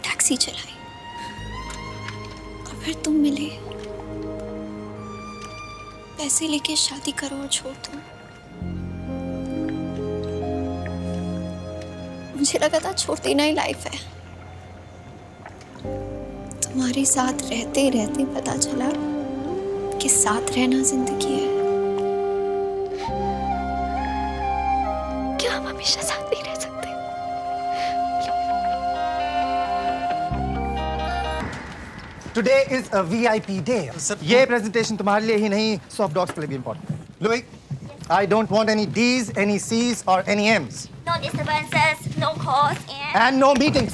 टैक्सी चलाई, और फिर तुम मिले। पैसे लेके शादी करो और छोड़ दो। मुझे लगा था छोड़ते ना ही लाइफ है। तुम्हारे साथ रहते रहते पता चला कि साथ रहना जिंदगी है। क्या हम हमेशा साथ नहीं रह सकते? Today is a VIP day. ये प्रेजेंटेशन तुम्हारे लिए ही नहीं, सॉफ्ट डॉग्स के लिए भी इंपॉर्टेंट है। Louis, I don't want any D's, any C's or any M's. No disturbances, no calls And no meetings.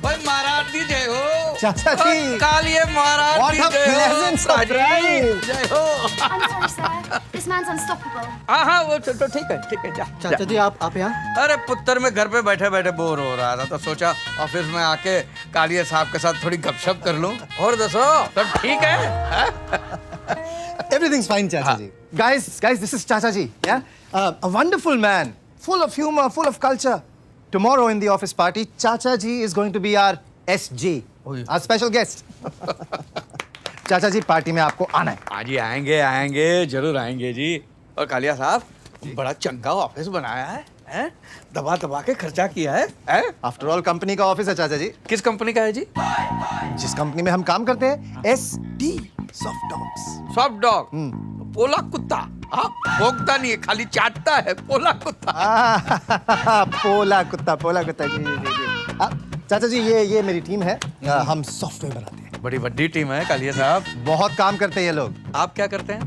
भाई महाराज जी जय हो। चाचा जी। कालिए महाराज What जी a जय हो। pleasant surprise. जय हो। I'm sorry, sir. This man's unstoppable. हाँ वो तो ठीक है जा। चाचा जी आप यहाँ? अरे पुत्र मैं घर पे बैठे बैठे बोर हो रहा था, तो सोचा ऑफिस में आके कालिए साहब के साथ थोड़ी गपशप कर लूं। और दसो सब ठीक है? Everything's fine, Chacha ji. Guys, this is Chacha ji. Yeah, a wonderful man, full of humor, full of culture. Tomorrow in the office party, Chacha ji is going to be our SG, our special guest. चाचा जी party में आपको आना है। हाँ जी आएंगे जरूर आएंगे जी। और कालिया साहब बड़ा चंगा ऑफिस बनाया है, हैं? दबा दबा के खर्चा किया है, हैं? आफ्टर ऑल कंपनी का ऑफिस है चाचा जी। किस कंपनी का है जी? जिस कंपनी में हम काम करते हैं, SD soft dogs. Soft dog, पोला कुत्ता। हाँ, भोगता नहीं है, खाली चाटता है, पोला कुत्ता। पोला कुत्ता जी। चाचा जी ये मेरी टीम है, हम सॉफ्टवेयर बनाते हैं। बड़ी बड़ी टीम है कालिया साहब। बहुत काम करते हैं ये लोग। आप क्या करते हैं?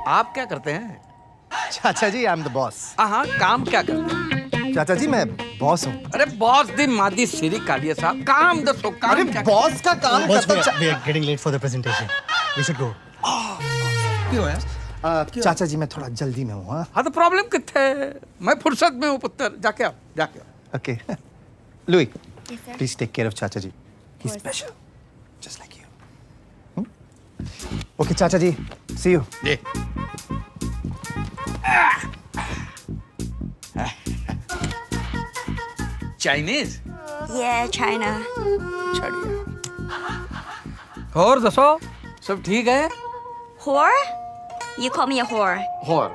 आप क्या करते हैं? चाचा जी आई एम द बॉस। हाँ काम क्या करते हैं? चाचा जी मैं बॉस हूँ। अरे बॉस दी मादी सिरी कालिया साहब, काम दसो काम। अरे बॉस का काम Boss, करता we are getting late for the presentation. We should go. क्यों है? चाचा जी मैं थोड़ा जल्दी में हूँ। हाँ तो प्रॉब्लम कितने है? मैं फुर्सत में हूँ पुत्र, जाके आओ, जाके आओ। Okay Louis please take care of chacha ji, he is special just like you. Okay chacha ji, see you. Chinese? Yeah, China. और दसो सब ठीक है? Whore? You call me a whore. और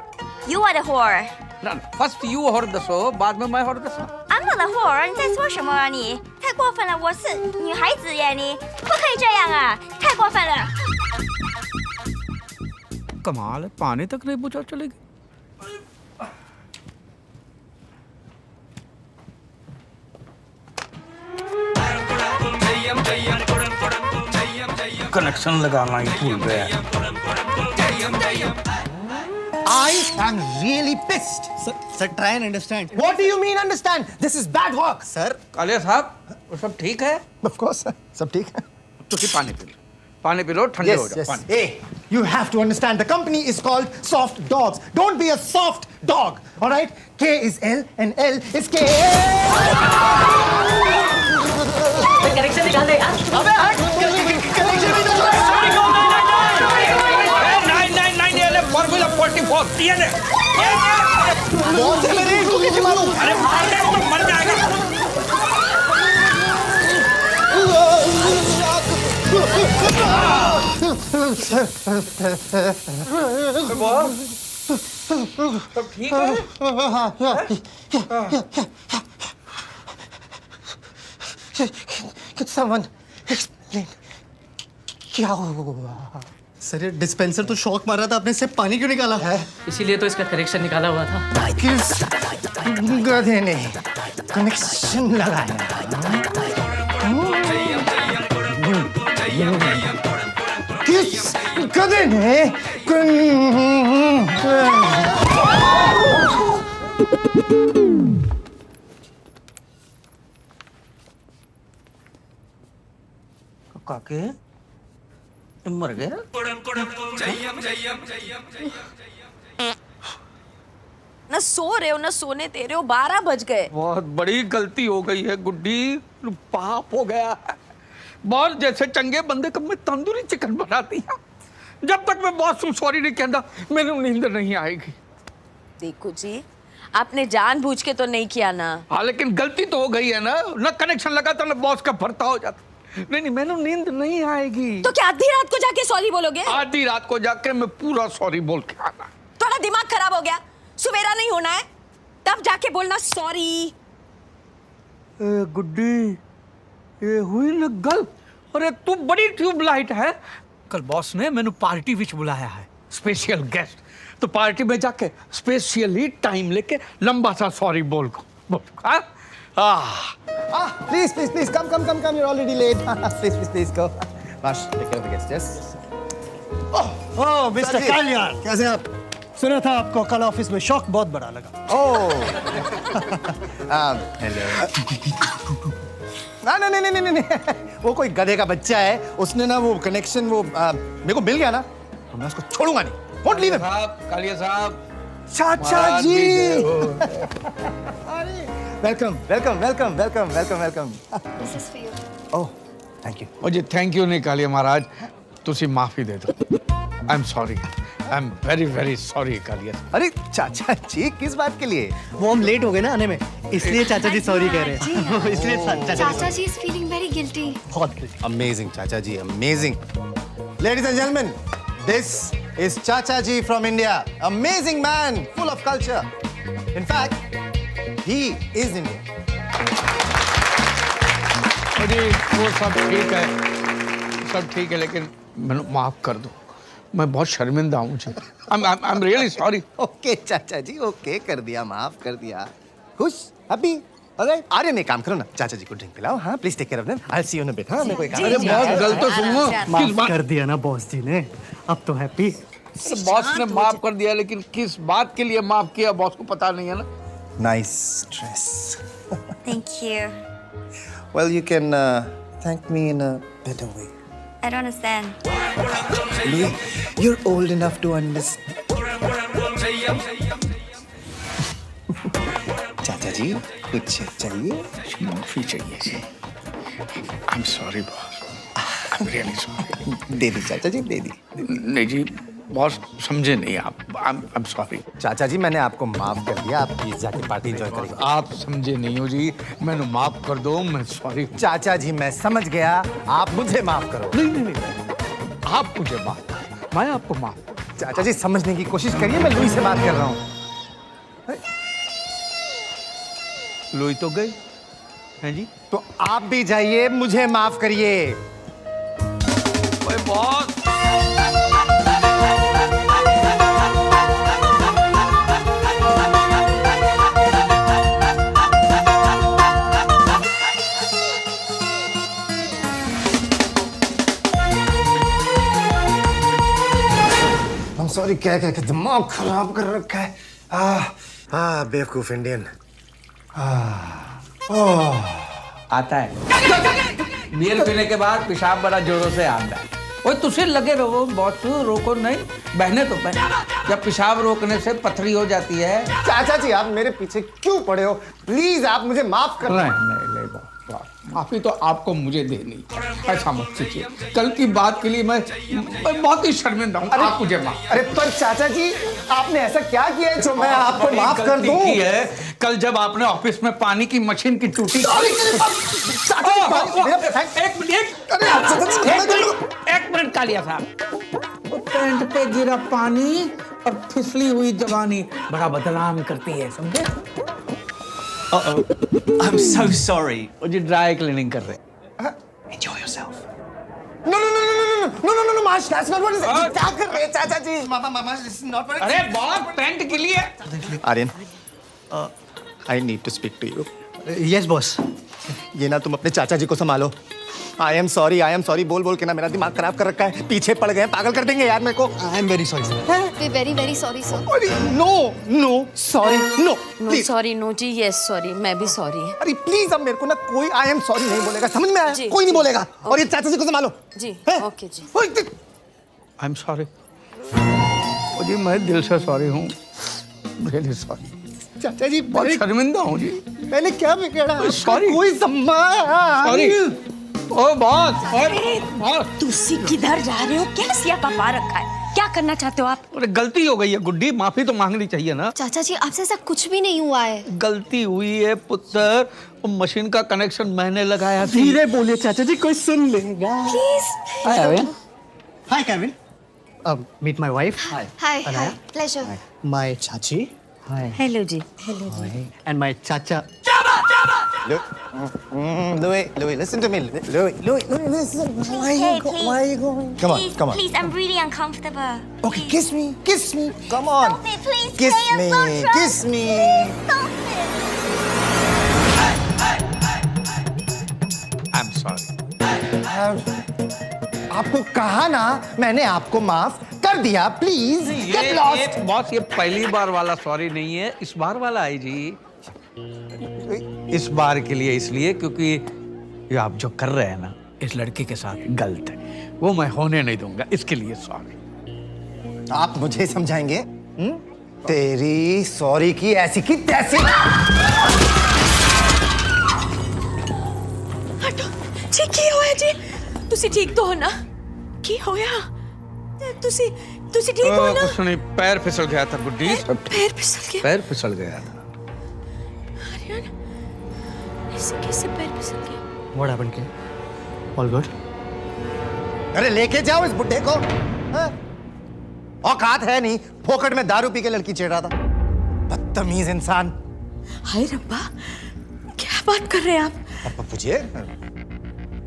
You are the whore. ना फर्स्ट यू और दसो, बाद में मैं और दसो। I'm not a whore. 你在说什么啊你？太过分了！我是女孩子呀，你不可以这样啊！太过分了。 कमाल है, पानी तक नहीं पूछा चलेगी। कनेक्शन लगाना ही भूल गया। I am really pissed. Sir, try and understand. What do you mean understand? This is bad work. Sir, Kaliya साहब, वो सब ठीक है? Of course, sir. सब ठीक है। तुसी पानी पी लो, पानी पी लो, ठंडे हो Yes, जाओ। yes. पानी। Hey, you have to understand. The company is called Soft Dogs. Don't be a soft dog. All right? K is L and L is K. Connection निकाल दे यार। अबे हट! Connection भी तो फॉर्मूला 44 ये ले। बहुत है मेरे, इनको कैसे मालूम? अरे मार दे तो मर जाएगा। सब ठीक है? Could someone explain? क्या हुआ? सर ये डिस्पेंसर तो शॉक मारा था, आपने से पानी क्यों निकाला है? इसीलिए तो इसका कनेक्शन निकाला हुआ था। किस गधे ने कनेक्शन लगाया? किस गधे ने काके मर गया? ना सो रहे हो ना सोने दे रहे हो, 12 बज गए। बहुत बड़ी गलती हो गई है गुड्डी, पाप हो गया है। बॉस जैसे चंगे बंदे को मैं तंदूरी चिकन बना दिया। जब तक मैं बॉस को सॉरी नहीं कहता मेरी नींद नहीं आएगी। देखो जी, आपने जानबूझ के तो नहीं किया ना। हाँ लेकिन गलती तो हो गई है ना कनेक्शन लगा तो ना बॉस का भरता हो जाता। नहीं मैंने नींद नहीं आएगी। तो क्या आधी रात को जाके सॉरी बोलोगे? आधी रात को जाके मैं पूरा सॉरी बोल के आना। थोड़ा दिमाग खराब हो गया, सवेरा नहीं होना है तब जाके बोलना सॉरी। गुड्डी ये हुई ना गल। अरे तू बड़ी ट्यूबलाइट है। कल बॉस ने मैंने पार्टी विच बुलाया है, स्पेशल गेस्ट। तो पार्टी में जाके स्पेशली टाइम लेके लंबा सा सॉरी बोल को। Please, come. You're already late. Please, go. Vash, take care of the guests, yes? Oh, Mr. Kalyan, कैसे आप? सुना था आपको कल ऑफिस में शॉक बहुत बड़ा लगा। Oh. Hello. नहीं। वो कोई गधे का बच्चा है, उसने ना वो कनेक्शन वो मेरे को मिल गया ना, तो मैं उसको छोड़ूंगा नहीं। Won't leave him. कालिया साहब, चाचा जी। Welcome. This is for you. Oh, thank you. मुझे थैंक यू नहीं कालिया महाराज, तुसी माफी दे दो। I am sorry, I am very very sorry Kaliya. अरे चाचा जी किस बात के लिए? वो हम लेट हो गए ना आने में, इसलिए चाचा जी सॉरी कह रहे हैं। इसलिए चाचा जी is feeling very guilty. बहुत Amazing, Chacha ji, amazing. Ladies and gentlemen, this is Chacha ji from India. Amazing man, full of culture. In fact, he is Indian. अरे वो सब ठीक है लेकिन मैंने माफ कर दो, मैं बहुत शर्मिंदा हूँ। I'm really sorry. Okay, चाचा जी, okay कर दिया, माफ कर दिया। खुश, happy, alright. आर्यन एक काम करो ना, चाचा जी को ड्रिंक पिलाओ, हाँ, please take care of them. I'll see you in a bit, हाँ, मेरे को एक काम। अरे बहुत गलत तो सुनो, माफ कर दिया ना बॉस जी ने, अब तो हैप्पी। बॉस ने माफ कर दिया लेकिन किस बात के लिए माफ किया बॉस को पता नहीं है ना। Nice dress. Thank you. Well, you can thank me in a better way. I don't understand. Louis, you're old enough to understand. चाचा जी कुछ चाहिए? माफी चाहिए जी। I'm sorry boss. I'm really sorry. दे दी चाचा जी, दे दी। नहीं जी बॉस समझे नहीं आप। I'm sorry. चाचा जी मैंने आपको माफ कर दिया, आप प्लीज जाके पार्टी एंजॉय करिए। आप समझे नहीं हो जी, मैंने माफ कर दो, मैं सॉरी। चाचा जी मैं समझ गया, आप मुझे माफ करो। नहीं, आप मुझे माफ, मैं आपको माफ। चाचा जी समझने की कोशिश करिए, मैं लुई से बात कर रहा हूँ। लुई तो गई हैं जी, तो आप भी जाइए, मुझे माफ करिए। ओए बॉस, सॉरी क्या क्या दिमाग खराब कर रखा है। बेवकूफ इंडियन। आता है बियर पीने के बाद पेशाब बड़ा जोरों से आता है। ओए तुझे लगे रहो बॉस, रोको नहीं, बहने तो बहने। जब पेशाब रोकने से पथरी हो जाती है। चाचा जी आप मेरे पीछे क्यों पड़े हो? प्लीज आप मुझे माफ कर। नहीं बॉस, माफी तो आपको मुझे देनी है, ऐसा मत कीजिए। कल की बात के लिए मैं बहुत ही शर्मिंदा हूँ, आप मुझे माफ। अरे पर चाचा जी आपने ऐसा क्या किया है जो मैं आपको माफ कर दूं? है कल जब आपने ऑफिस में पानी की मशीन की टूटी। एक मिनट कालिया साहब, पैंट पे गिरा पानी और फिसली हुई जवानी बड़ा बदनाम करती है, समझे? I'm so sorry. वो जी ड्राई क्लीनिंग कर रहे। Enjoy yourself. No, Marsh, that's not what is. क्या कर रहे हैं चाचा जी? Mama, this is not what. अरे बहुत पैंट के लिए। Aryan, I need to speak to you. Yes, boss. ये ना तुम अपने चाचा जी को संभालो। I am sorry बोल बोल के ना मेरा दिमाग खराब कर रखा है। पीछे पड़ गए, पागल कर देंगे यार मेरे को। I am very sorry, sir. We're very, very sorry, sir. No, sorry, no. No sorry no ji, yes sorry, मैं भी सॉरी। अरे प्लीज अब मेरे को ना कोई I am sorry नहीं बोलेगा, समझ में आया? कोई नहीं बोलेगा। और ये चाचा जी को संभालो। जी, ओके जी। I'm sorry. वो जी मैं दिल से सॉरी हूँ, really sorry. चाचा जी बहुत शर्मिंदा हूँ जी। मैंने क्या बिगाड़ा? Sorry. कोई Sorry. ओ बॉस, तुसी किधर जा रहे हो? क्या सियापा पा रखा है? क्या करना चाहते हो आप? अरे गलती हो गई है गुड्डी, माफी तो मांगनी चाहिए ना। चाचा जी आपसे ऐसा कुछ भी नहीं हुआ है। गलती हुई है पुत्र, वो मशीन का कनेक्शन मैंने लगाया। धीरे बोलिए चाचा जी, कोई सुन लेगा। Please. Hi, Kevin. Meet my wife. Hi. Hi, pleasure. My chachi. Hi. Hello जी, हेलो जी। And my chacha. Louis, listen to me. Louis, listen. Why are you going? Come on. Please, I'm really uncomfortable. Okay, kiss me. Come on. Stop it, please. Kiss Kay, I'm me. so drunk. Kiss me. Stop it. I'm sorry. आपको कहा ना, मैंने आपको माफ कर दिया। Please get lost. Boss ये पहली बार वाला सॉरी नहीं है, इस बार वाला है जी। इस बार के लिए इसलिए क्योंकि ये आप जो कर रहे हैं ना इस लड़की के साथ गलत है, वो मैं होने नहीं दूंगा, इसके लिए सॉरी। आप मुझे समझाएंगे? तेरी सॉरी की ऐसी की तैसी। हटो जी, की होया जी? तुसी ठीक तो हो ना? की होया? तुसी ठीक हो ना? कुछ नहीं, पैर फिसल गया था गुड्डी। पैर फिसल गया? पैर फिसल गया था। आर्यन, ऐसे कैसे पैर फिसल गया? What happened, Kay? All good? अरे लेके जाओ इस बुड्ढे को। औकात है नहीं, फोकट में दारू पी के लड़की छेड़ रहा था। बदतमीज इंसान। हाय रब्बा, क्या बात कर रहे हैं आप? पूछिए।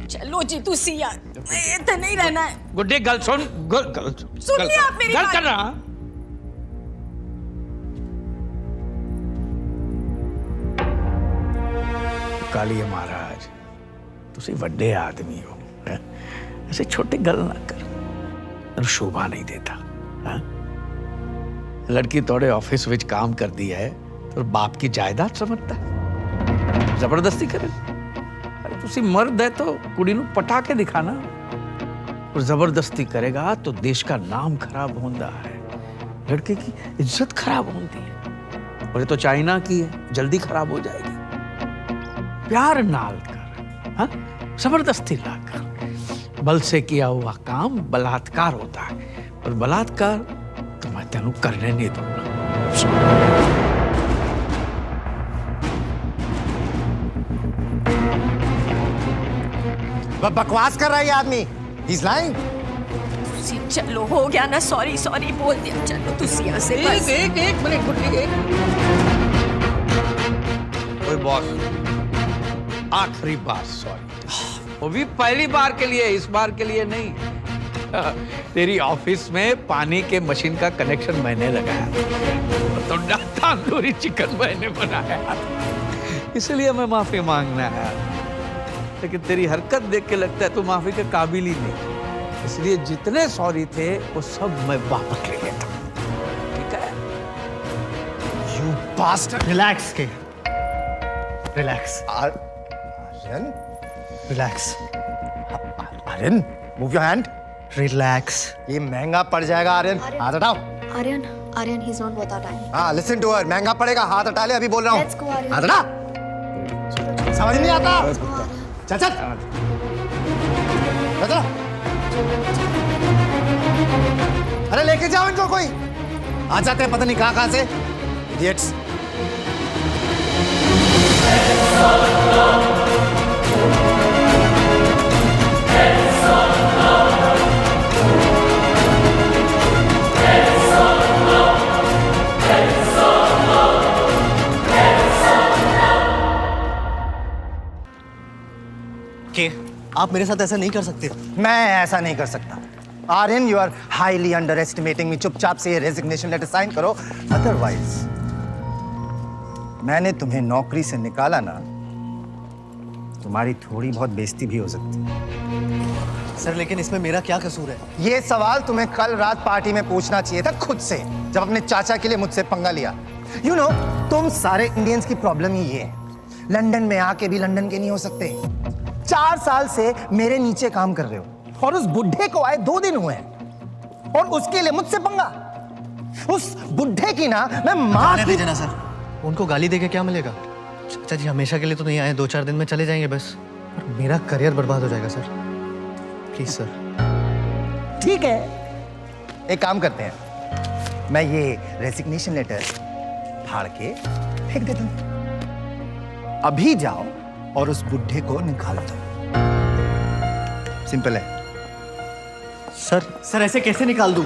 चलो जी तुसी यार, इतना नहीं रहना है। गुड्डी गल सुन, गल सुनिए आप मेरी बात। कर रहा। कालिए महाराज, तुसी वड्डे आदमी हो, ऐसे छोटे गल ना कर, शोभा नहीं देता। लड़की तोड़े ऑफिस विच काम कर दी है, और बाप की जायदाद समझता है, जबरदस्ती करे। अरे तुसी मर्द है तो कुड़ी नू पटा के दिखाना, और जबरदस्ती करेगा तो देश का नाम खराब होता है, लड़के की इज्जत खराब होती है। और ये तो चाइना की है, जल्दी खराब हो जाएगी। प्यार नाल कर, हाँ, जबरदस्ती ला कर, बल से किया हुआ काम बलात्कार होता है, और बलात्कार तो मैं तेनू करने नहीं दूंगा। बकवास कर रहा है ये आदमी। He's lying. तुसी चलो, हो गया ना, सॉरी सॉरी बोल दिया, चलो तुसी यहाँ से बस। एक मिनट गुड्डी, ओए बॉस, आखिरी बार सॉरी, वो भी पहली बार के लिए, इस बार के लिए नहीं। तेरी ऑफिस में पानी के मशीन का कनेक्शन मैंने लगाया, तो तंदूरी चिकन मैंने बनाया, इसलिए मैं माफी मांगना है। लेकिन तेरी हरकत देख के लगता है तू माफी के काबिल ही नहीं, इसलिए जितने सॉरी थे वो सब मैं वापस ले लेता हूं, ठीक है? You bastard. रिलैक्स के, relax. Aryan, relax. Aryan, move your hand. Relax. ये महंगा पड़ जाएगा आर्यन, हाथ हटाओ। Aryan, Aryan, he's not worth our time. हाँ, listen to her, महंगा पड़ेगा, हाथ हटा ले, अभी बोल रहा हूँ। Let's go, Aryan. हाथ हटा। समझ नहीं आता। चल चल। चल। अरे लेके जाओ इनको, कोई आ जाते हैं पता नहीं कहाँ से, idiots. के, आप मेरे साथ ऐसा नहीं कर सकते। मैं ऐसा नहीं कर सकता। Aryan, you are highly underestimating me. चुपचाप से ये रेजिग्नेशन लेटर साइन करो, अदरवाइज मैंने तुम्हें नौकरी से निकाला ना, तुम्हारी थोड़ी बहुत बेइज्जती भी हो सकती है। सर लेकिन इसमें मेरा क्या कसूर है? ये सवाल तुम्हें कल रात पार्टी में पूछना चाहिए था खुद से, जब अपने चाचा के लिए मुझसे पंगा लिया। यू नो, तुम सारे इंडियंस की प्रॉब्लम ही ये है, लंदन में आके भी लंदन के नहीं हो सकते। 4 साल से मेरे नीचे काम कर रहे हो, और उस बुढ़े को आए 2 दिन हुए हैं, और उसके लिए मुझसे पंगा। उस बुढ़े की ना मैं मां दीजिए ना सर, उनको गाली देके क्या मिलेगा? चाचा जी हमेशा के लिए तो नहीं आए, 2-4 दिन में चले जाएंगे बस, और मेरा करियर बर्बाद हो जाएगा सर, प्लीज सर। ठीक है, एक काम करते हैं, मैं ये रेजिग्नेशन लेटर फाड़ के फेंक देता हूं। अभी जाओ और उस बुढ़े को निकाल दो, सिंपल है। सर ऐसे कैसे निकाल दूं?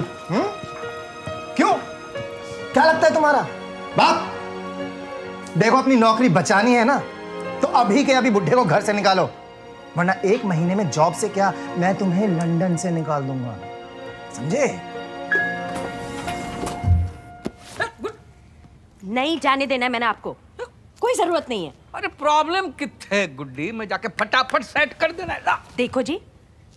क्यों, क्या लगता है तुम्हारा बाप? देखो, अपनी नौकरी बचानी है ना, तो अभी के अभी बुढ़े को घर से निकालो, वरना 1 महीने में जॉब से क्या, मैं तुम्हें लंदन से निकाल दूंगा, समझे? नहीं जाने देना है मैंने आपको, कोई जरूरत नहीं है। अरे प्रॉब्लम कितने गुड्डी, मैं जाके फटाफट सेट कर देना है। देखो जी,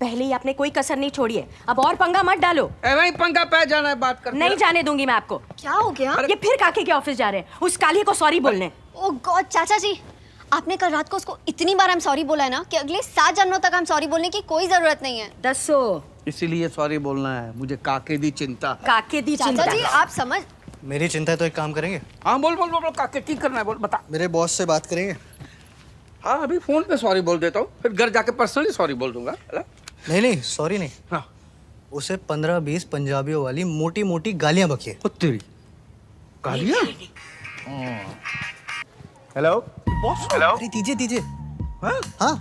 पहले ही आपने कोई कसर नहीं छोड़ी है, अब और पंगा मत डालो। वही पंगा पे जाना है, बात करते नहीं जाने दूंगी मैं आपको। क्या हो गया? ये फिर काके के ऑफिस जा रहे हैं, उस काली को सॉरी बोलने। ओह गॉड, चाचा जी, आपने कल रात को उसको इतनी बार हम सॉरी बोला है ना कि अगले 7 जन्मों तक हम सॉरी बोलने की कोई जरूरत नहीं है। दसो, इसीलिए सॉरी बोलना है, मुझे काके दी चिंता। काके दी चिंता? चाचा जी आप समझ, मेरी चिंता है तो एक काम करेंगे। हाँ बोल बोल बोल, काके की करना है बोल, बता। मेरे बॉस से बात करेंगे। हाँ अभी फोन पे सॉरी बोल देता हूँ, फिर घर जाके पर्सनली सॉरी बोल दूंगा। नहीं सॉरी नहीं, हाँ उसे 15-20 पंजाबियों वाली मोटी मोटी गालियां बकिए। तेरी गालियां? हेलो बॉस, हेलो, अरे दीजिए। हाँ हाँ,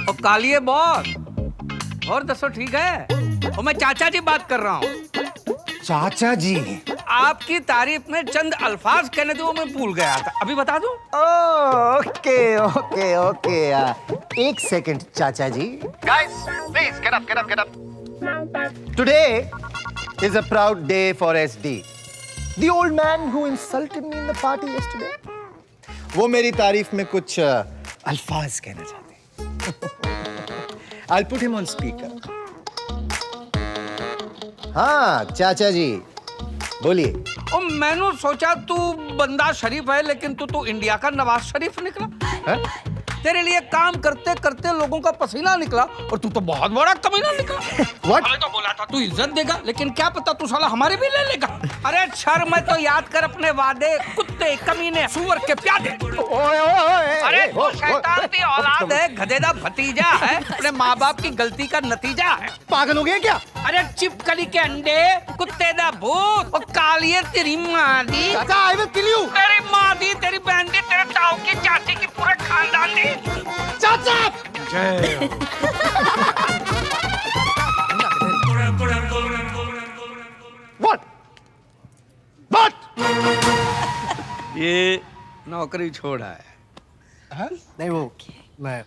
और कालिए बॉस, और दसो ठीक है? और मैं चाचा जी बात कर रहा हूँ। चाचा जी, आपकी तारीफ में चंद अल्फाज कहने दो, मैं भूल गया था, अभी बता दूं? Okay okay okay, 1 second chacha ji. Guys please get up. Today is a proud day for SD, the old man who insulted me in the party yesterday. वो मेरी तारीफ में कुछ अल्फाज कहना चाहते हैं। I'll put him on speaker. हाँ चाचा जी बोलिए। और मैंने सोचा तू बंदा शरीफ है, लेकिन तू इंडिया का नवाज शरीफ निकला है? तेरे लिए काम करते करते लोगों का पसीना निकला और तू तो बहुत बड़ा कमीना निकला। What? तो बोला था तू इज्जत देगा, लेकिन क्या पता तू साला हमारे भी ले लेगा। अरे शर्म है तो याद कर अपने वादे, कुत्ते कमीने सुअर के प्यादे। अरे तू शैतान की औलाद है, गधेदा भतीजा है, अपने माँ बाप की गलती का नतीजा है। पागल हो गए क्या? अरे चिपकली के अंडे, कुत्ते दा भूत और कालिए तेरी माँ दी। चाचा, I will kill you. तेरी माँ दी, तेरी बहन दी, तेरे ताऊ की चाची की, पूरे खानदान दी। चाचा! जय What? What? ये नौकरी छोड़ा है। हाँ? नहीं वो मैं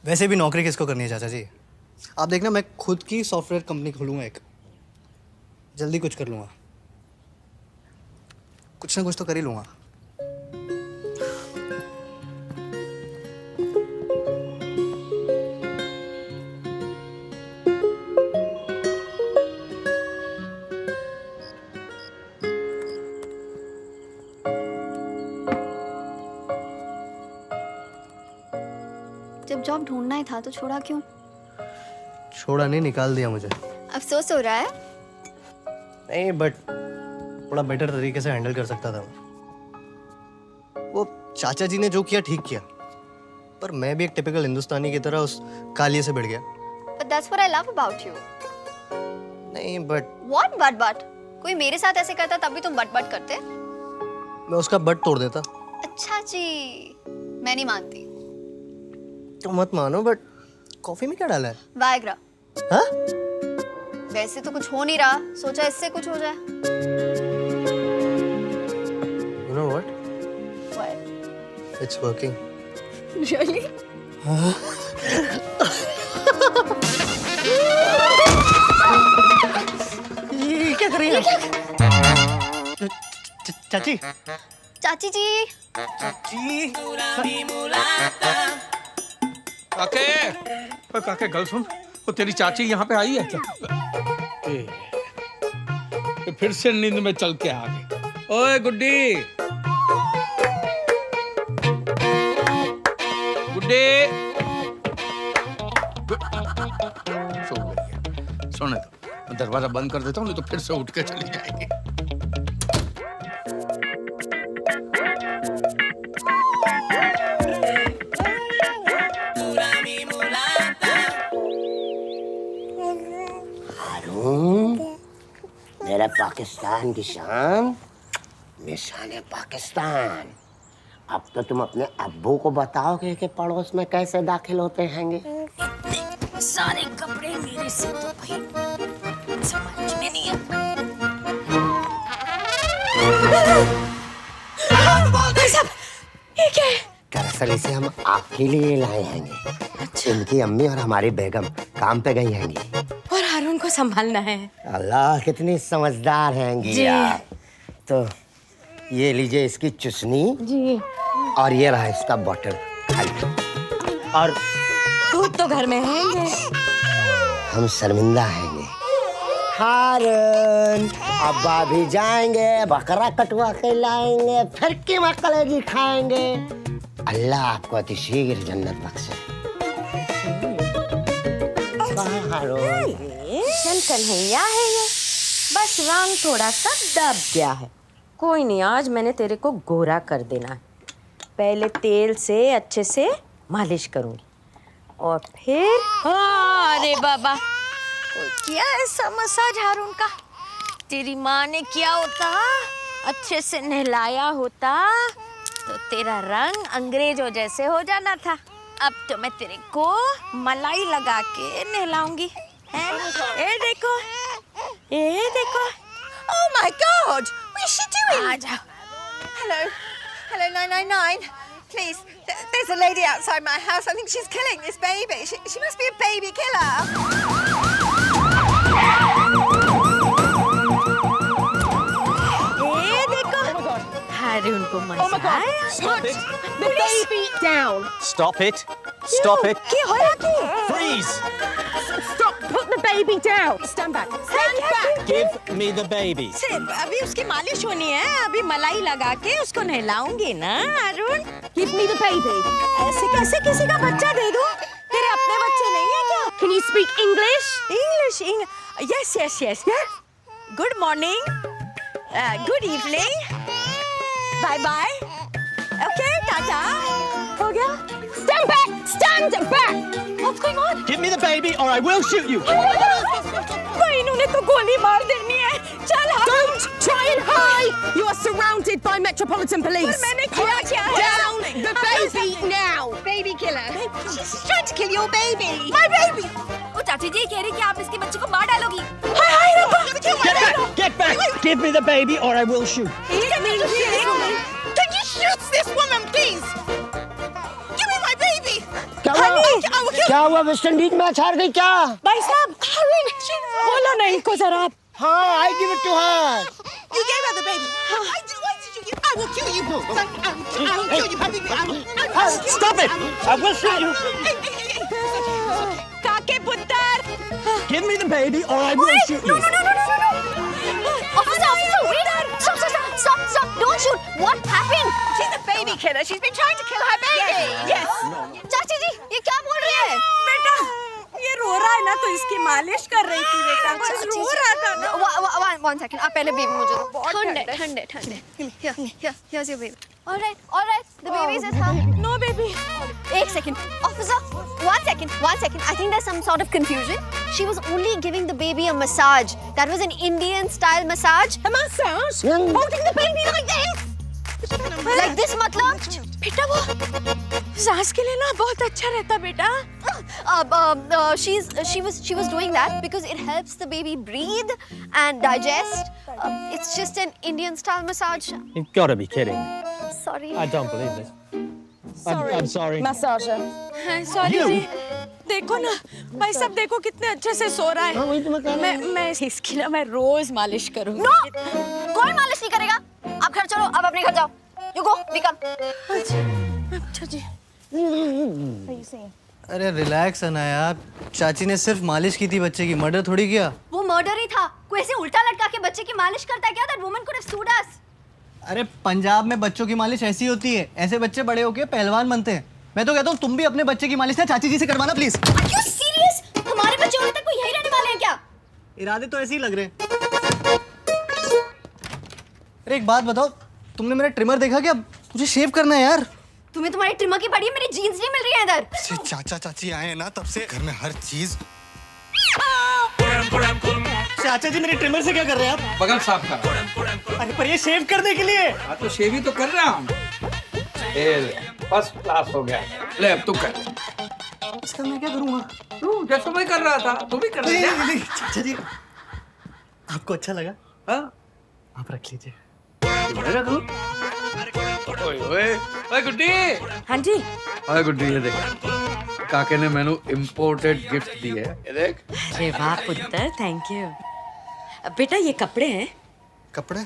वैसे भी नौकरी किसको करनी है चाचा जी। आप देखना मैं खुद की सॉफ्टवेयर कंपनी खोलूंगा एक, जल्दी कुछ कर लूंगा, कुछ ना कुछ तो कर ही लूंगा। जब जॉब ढूंढना ही था तो छोड़ा क्यों? छोड़ा नहीं, निकाल दिया मुझे। अफसोस हो रहा है? नहीं बट थोड़ा बेटर तरीके से हैंडल कर सकता था। वो चाचा जी ने जो किया ठीक किया, पर मैं भी एक टिपिकल हिंदुस्तानी की तरह उस कालिए से भिड़ गया। But that's what I love about you. नहीं बट What but? कोई मेरे साथ ऐसे करता तब भी तुम बट करते? मैं उसका बट तोड़ देता। अच्छा जी, मैं नहीं मानती। तो मत मानो, बट कॉफी में क्या डाला है? वायग्रा। हाँ? वैसे तो कुछ हो नहीं रहा, सोचा इससे कुछ हो जाए। You know what? What? It's working. Really? ये क्या कर रही है? चाची। चाची जी। चाची। काके, काके गल सुन, वो तेरी चाची यहाँ पे आई है क्या? फिर से नींद में चल के आ गई। ओए गुड्डी, गुड्डी, सो गई है। सोने दो, दरवाजा बंद कर देता हूँ, नहीं तो फिर से उठ के चली जाएगी। मेरा पाकिस्तान की शान, निशान पाकिस्तान। अब तो तुम अपने अब्बू को बताओगे कि पड़ोस में कैसे दाखिल होते हैंगे। सारे कपड़े मेरे से तो भाई समझ में नहीं ये क्या है? दरअसल इसे हम आपके लिए लाए हैंगे। इनकी अम्मी और हमारी बेगम काम पे गई हैंगी और हारून को संभालना है। अल्लाह कितनी समझदार हैंगी आप। तो ये लीजिए इसकी चुसनी जी, और ये रहा इसका बॉटल खाली। और दूध तो घर में है। हम शर्मिंदा हैंगे। हारून अब्बा भी जाएंगे, बकरा कटवा के लाएंगे, फिर कीमा कलेजी खाएंगे। अल्लाह आपको अतिशीघ्र जन्नत बख्शे। चल कन्हैया है ये, बस रंग थोड़ा सा दब गया है। कोई नहीं, आज मैंने तेरे को गोरा कर देना है। पहले तेल से अच्छे से मालिश करूंगी और फिर अरे बाबा, कोई किया ऐसा मसाज हारून का? तेरी माँ ने किया होता, अच्छे से नहलाया होता तो तेरा रंग अंग्रेजों जैसे हो जाना था। अब तो मैं तेरे को मलाई लगा के नहलाऊंगी। ये देखो, ये देखो। Oh my God! What is she doing? आ जाओ। Hello, hello 999. Please, there's a lady outside my house. I think she's killing this baby. She must be a baby killer. ये देखो, हारून को मजा आया। Stop it! The baby down. Stop it! Stop it! क्या हो रहा है? Freeze! Stop! Put the baby down. Stand back. Stand back. Give me the baby. सिर्फ अभी उसकी मालिश होनी है, अभी मलाई लगा के उसको नहलाऊंगी ना Arun. Give me the baby. ऐसे कैसे किसी का बच्चा दे दूं? तेरे अपने बच्चे नहीं है क्या? Can you speak English? Yes. Yeah. Good morning. Good evening. Bye. Okay, tata. हो गया? Stand back. Stand back. What's going on? Give me the baby or I will shoot you. भाई इन्होंने तो गोली मार देनी है. चल हाँ. Don't try and hide. You are surrounded by Metropolitan Police. पर मैंने किया क्या है? Down the baby now. Baby killer. She's trying to kill your baby. My baby. वो चाची जी कह रही कि आप इसके बच्चे को मार डालोगी. हाय रब्बा. Get back. Give me the baby or I will shoot. Can you shoot this woman, please? Give me my baby. क्या हुआ? वेस्ट इंडीज मैच हार गई क्या? भाई साहब, बोलो ना इनको जरा आप. हाँ, I give it to her. You gave her the baby. Why did you give? I will kill you. I will kill you, baby. Stop it. I will shoot you. काके पुत्र. Give me the baby or I will shoot you. No. Officer, wait. Stop. Don't shoot. What happened? She's a baby killer. She's been trying to kill her baby. Yes. चाची जी, ये क्या बोल रही है? बेटा, ये रो रहा है ना तो इसकी मालिश कर रही थी बेटा. बस रो रहा था ना. One second. आप पहले बेबी मुझे दो. ठंडे. Here's your baby. All right. The baby is at home. No baby. एक second. Officer, one second. I think there's some sort of confusion. She was only giving the baby a massage. That was an Indian style massage. A massage? Holding the baby like this? Like this मतलब? बेटा वो सास के लिए ना बहुत अच्छा रहता बेटा. She was doing that because it helps the baby breathe and digest. It's just an Indian style massage. You've got to be kidding. Sorry. I don't believe this. I'm sorry. Massage. Sorry जी. देखो ना भाई साहब, देखो कितने अच्छे से सो रहा है. मैं इसकी ना मैं रोज मालिश करूँगी. No, कोई मालिश नहीं करेगा. आप घर चलो, आप अपने घर जाओ. You go, we come. अच्छा जी. अरे रिलैक्स अनाया, चाची ने सिर्फ मालिश की थी बच्चे की, मर्डर थोड़ी किया. वो मर्डर ही था. कोई ऐसे उल्टा लटका के बच्चे की मालिश करता है क्या? That woman could have sued us. अरे पंजाब में बच्चों की मालिश ऐसी होती है. ऐसे बच्चे बड़े होके पहलवान बनते हैं. मैं तो कहता हूँ तुम भी अपने बच्चे की मालिश ना चाची जी से करवाना प्लीज. Are you serious? हमारे बच्चे होने तक कोई यही रहने वाले हैं क्या? इरादे तो ऐसे ही लग रहे. अरे एक बात बताओ, तुमने मेरा ट्रिमर देखा क्या? मुझे शेव करना है यार. तुम्हें तुम्हारी ट्रिमर की पड़ी है, मेरी जीन्स नहीं मिल रही है इधर. चाचा चाची आए ना तब से घर में हर चीज. चाचा जी मेरी ट्रिमर से क्या कर रहे हैं आप? बगल साफ कर. अरे पर ये शेव करने के लिए. हाँ तो शेव ही तो कर रहा हूँ. फर्स्ट क्लास हो गया. ले अब तू कर. इसका मैं क्या करूँगा? तू जैसे मैं कर रहा था तू भी कर रहा था. नहीं चाचा जी, आपको अच्छा लगा? हाँ आप रख लीजिए. ओए गुड्डी. हाँ जी. ओए गुड्डी ये देख, काके ने मैंने इम्पोर्टेड गिफ्ट दी है. ये देख. अरे वाह पुत्र, थैंक यू. बेटा ये कपड़े हैं. कपड़े?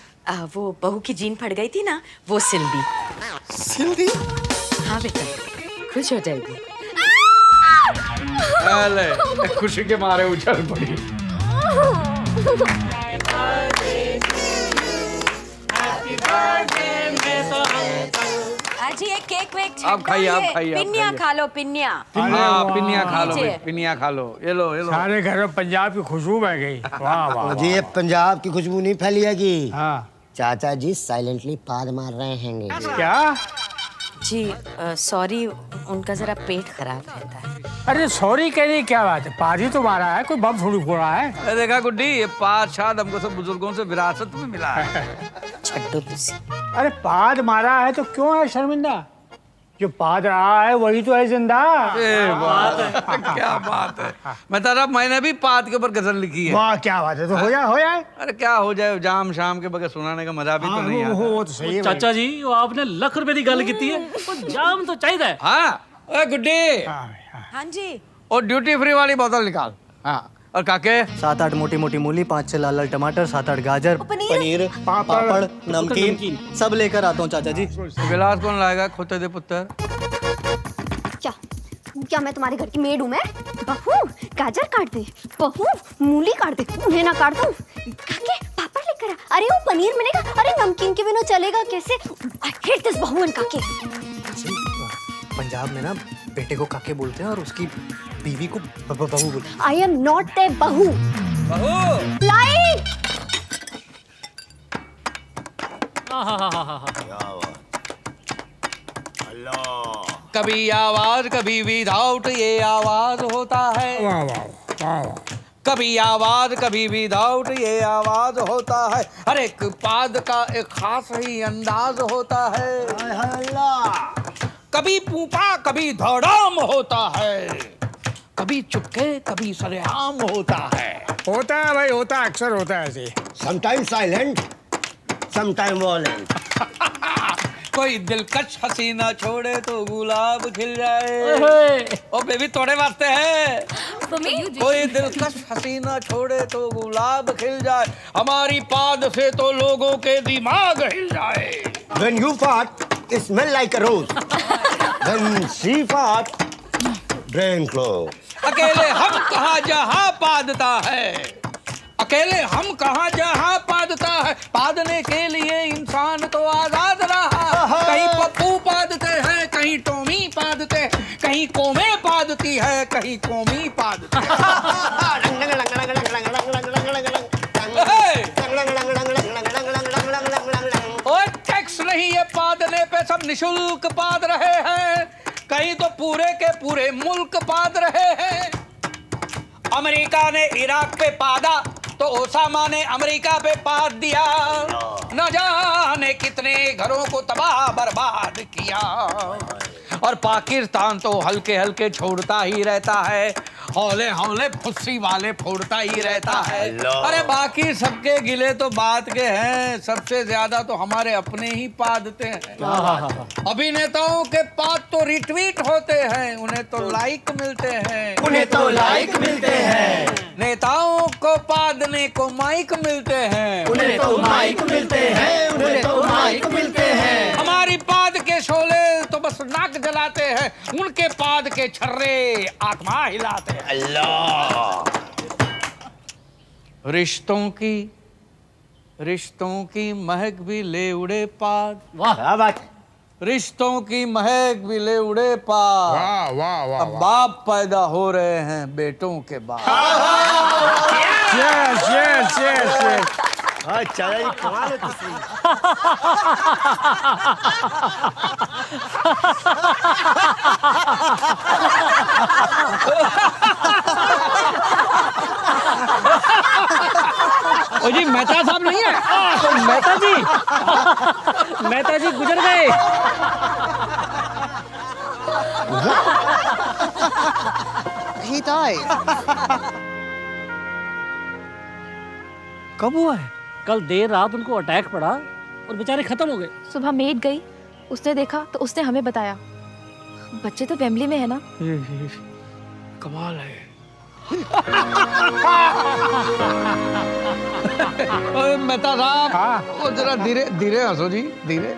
वो बहू की जीन फट गई थी ना, वो सिल दी. सिल दी? हाँ बेटा, खुश हो जाएगी. अरे खुशी के मारे उछल पड़ी. जी एक केक वेक आप खाइए. पिन्निया खा लो. पिन्निया. हाँ पिन्निया खा लो. पिन्निया खा लो. ये लो. सारे घर में पंजाब की खुशबू बह गई. वाह. जी ये पंजाब की खुशबू नहीं फैली है कि? हाँ. चाचा जी साइलेंटली पाद मार रहे हैं. क्या? जी सॉरी, उनका जरा पेट खराब रहता है. अरे सॉरी कहने की क्या बात है? पादी तो मारा है, कोई बम थोड़ी फोड़ा है. देखा गुड्डी, ये पाद शाद हमको सब बुजुर्गों से विरासत में मिला है. छड्डो तुसी. अरे पाद मारा है तो क्यों है शर्मिंदा? जो पाद रहा है वही तो है जिंदा. क्या बात है. मैंने भी पाद के ऊपर गजल लिखी है. वाह क्या बात है. तो हो जाए. अरे क्या हो जाए, जाम शाम के बगैर सुनाने का मजा भी तो नहीं आता. वो तो सही है. चाचा जी आपने लाख रुपए की गल की है, जाम तो चाहिए. हाँ गुड्डी. हाँ जी. और ड्यूटी फ्री वाली बोतल निकाल. हाँ. और काके 7-8 मोटी मोटी मूली, 5-6 लाल लाल टमाटर, 7-8 गाजर, पनीर, पापड़, नमकीन सब लेकर आता हूँ चाचा जी. गिलास कौन लाएगा? खोते दे पुत्र. क्या मैं तुम्हारे घर की मेड हूँ? मैं बहू गाजर काट दे, बहू मूली काट दे, उन्हें ना काट दूं। काके पापड़ लेकर आ। अरे वो पनीर मिलेगा, अरे नमकीन के बिना चलेगा कैसे? आई हेट दिस बहू एंड काके। पंजाब में ना बेटे को काके बोलते हैं और उसकी बीवी को बहू बोलते हैं। आई एम नॉट ए बहू। लाइट। कभी आवाज कभी विदाउट ये आवाज होता है। वाह वाह वाह। कभी आवाज कभी विदाउट ये आवाज होता है। हर एक पाद का एक खास ही अंदाज होता है। कभी पूपा कभी धड़ाम होता है, कभी चुपके कभी सरेआम होता है। होता है भाई, होता है, अक्सर होता है ऐसे। Sometime silent, sometime violent. कोई दिलकश हसीना छोड़े तो गुलाब खिल जाए। ओ बेबी तोड़े वास्ते है। कोई दिलकश हसीना छोड़े तो गुलाब खिल जाए। हमारी पाद से तो लोगों के दिमाग हिल जाए। When you fart, it smell like a rose. When she fart, drain close. अकेले हम कहाँ जहाँ पादता है, अकेले हम कहाँ जहाँ पादता है। पादने के लिए इंसान तो आजाद रहा। कहीं पप्पू पादते हैं, कहीं टोमी पादते हैं, कहीं कोमे पादती है, कहीं कोमी पादते हैं। और टैक्स नहीं है पादने पे, सब निशुल्क पाद रहे हैं। कहीं तो पूरे के पूरे मुल्क पाद रहे हैं। अमेरिका ने इराक पे पादा तो ओसामा ने अमेरिका पे पाद दिया। न जाने कितने घरों को तबाह बर्बाद किया। और पाकिस्तान तो हल्के हल्के छोड़ता ही रहता है, हौले हौले फुस्सी वाले फोड़ता ही रहता है। अरे बाकी सबके गिले तो बात के हैं, सबसे ज्यादा तो हमारे अपने ही पादते हैं। अभिनेताओं के पाद तो रिट्वीट होते हैं, उन्हें तो लाइक मिलते हैं, उन्हें तो लाइक मिलते हैं। नेताओं को पादने को माइक मिलते हैं, उन्हें तो माइक मिलते हैं, उन्हें तो माइक मिलते हैं। हमारी पाद के शोले तो बस नाक जलाते हैं, उनके पाद के छर्रे आत्मा हिलाते हैं। अल्लाह। रिश्तों की महक भी ले उड़े पाद। वाह क्या बात। रिश्तों की महक भी ले उड़े पाद। वाह वाह वाह। अब बाप पैदा हो रहे हैं बेटों के बाद। Yes, yes, yes, yes. हाँ चलो कमाल है तुसी। ओ जी मेहता साहब नहीं है? तो मेहता जी गुजर गए। He died. कब हुआ है? कल देर रात उनको अटैक पड़ा और बेचारे खत्म हो गए। सुबह मेड गई, उसने देखा तो उसने हमें बताया। बच्चे तो फैमिली में है ना। कमाल है। मेहता साहब वो जरा धीरे धीरे हंसो जी, धीरे।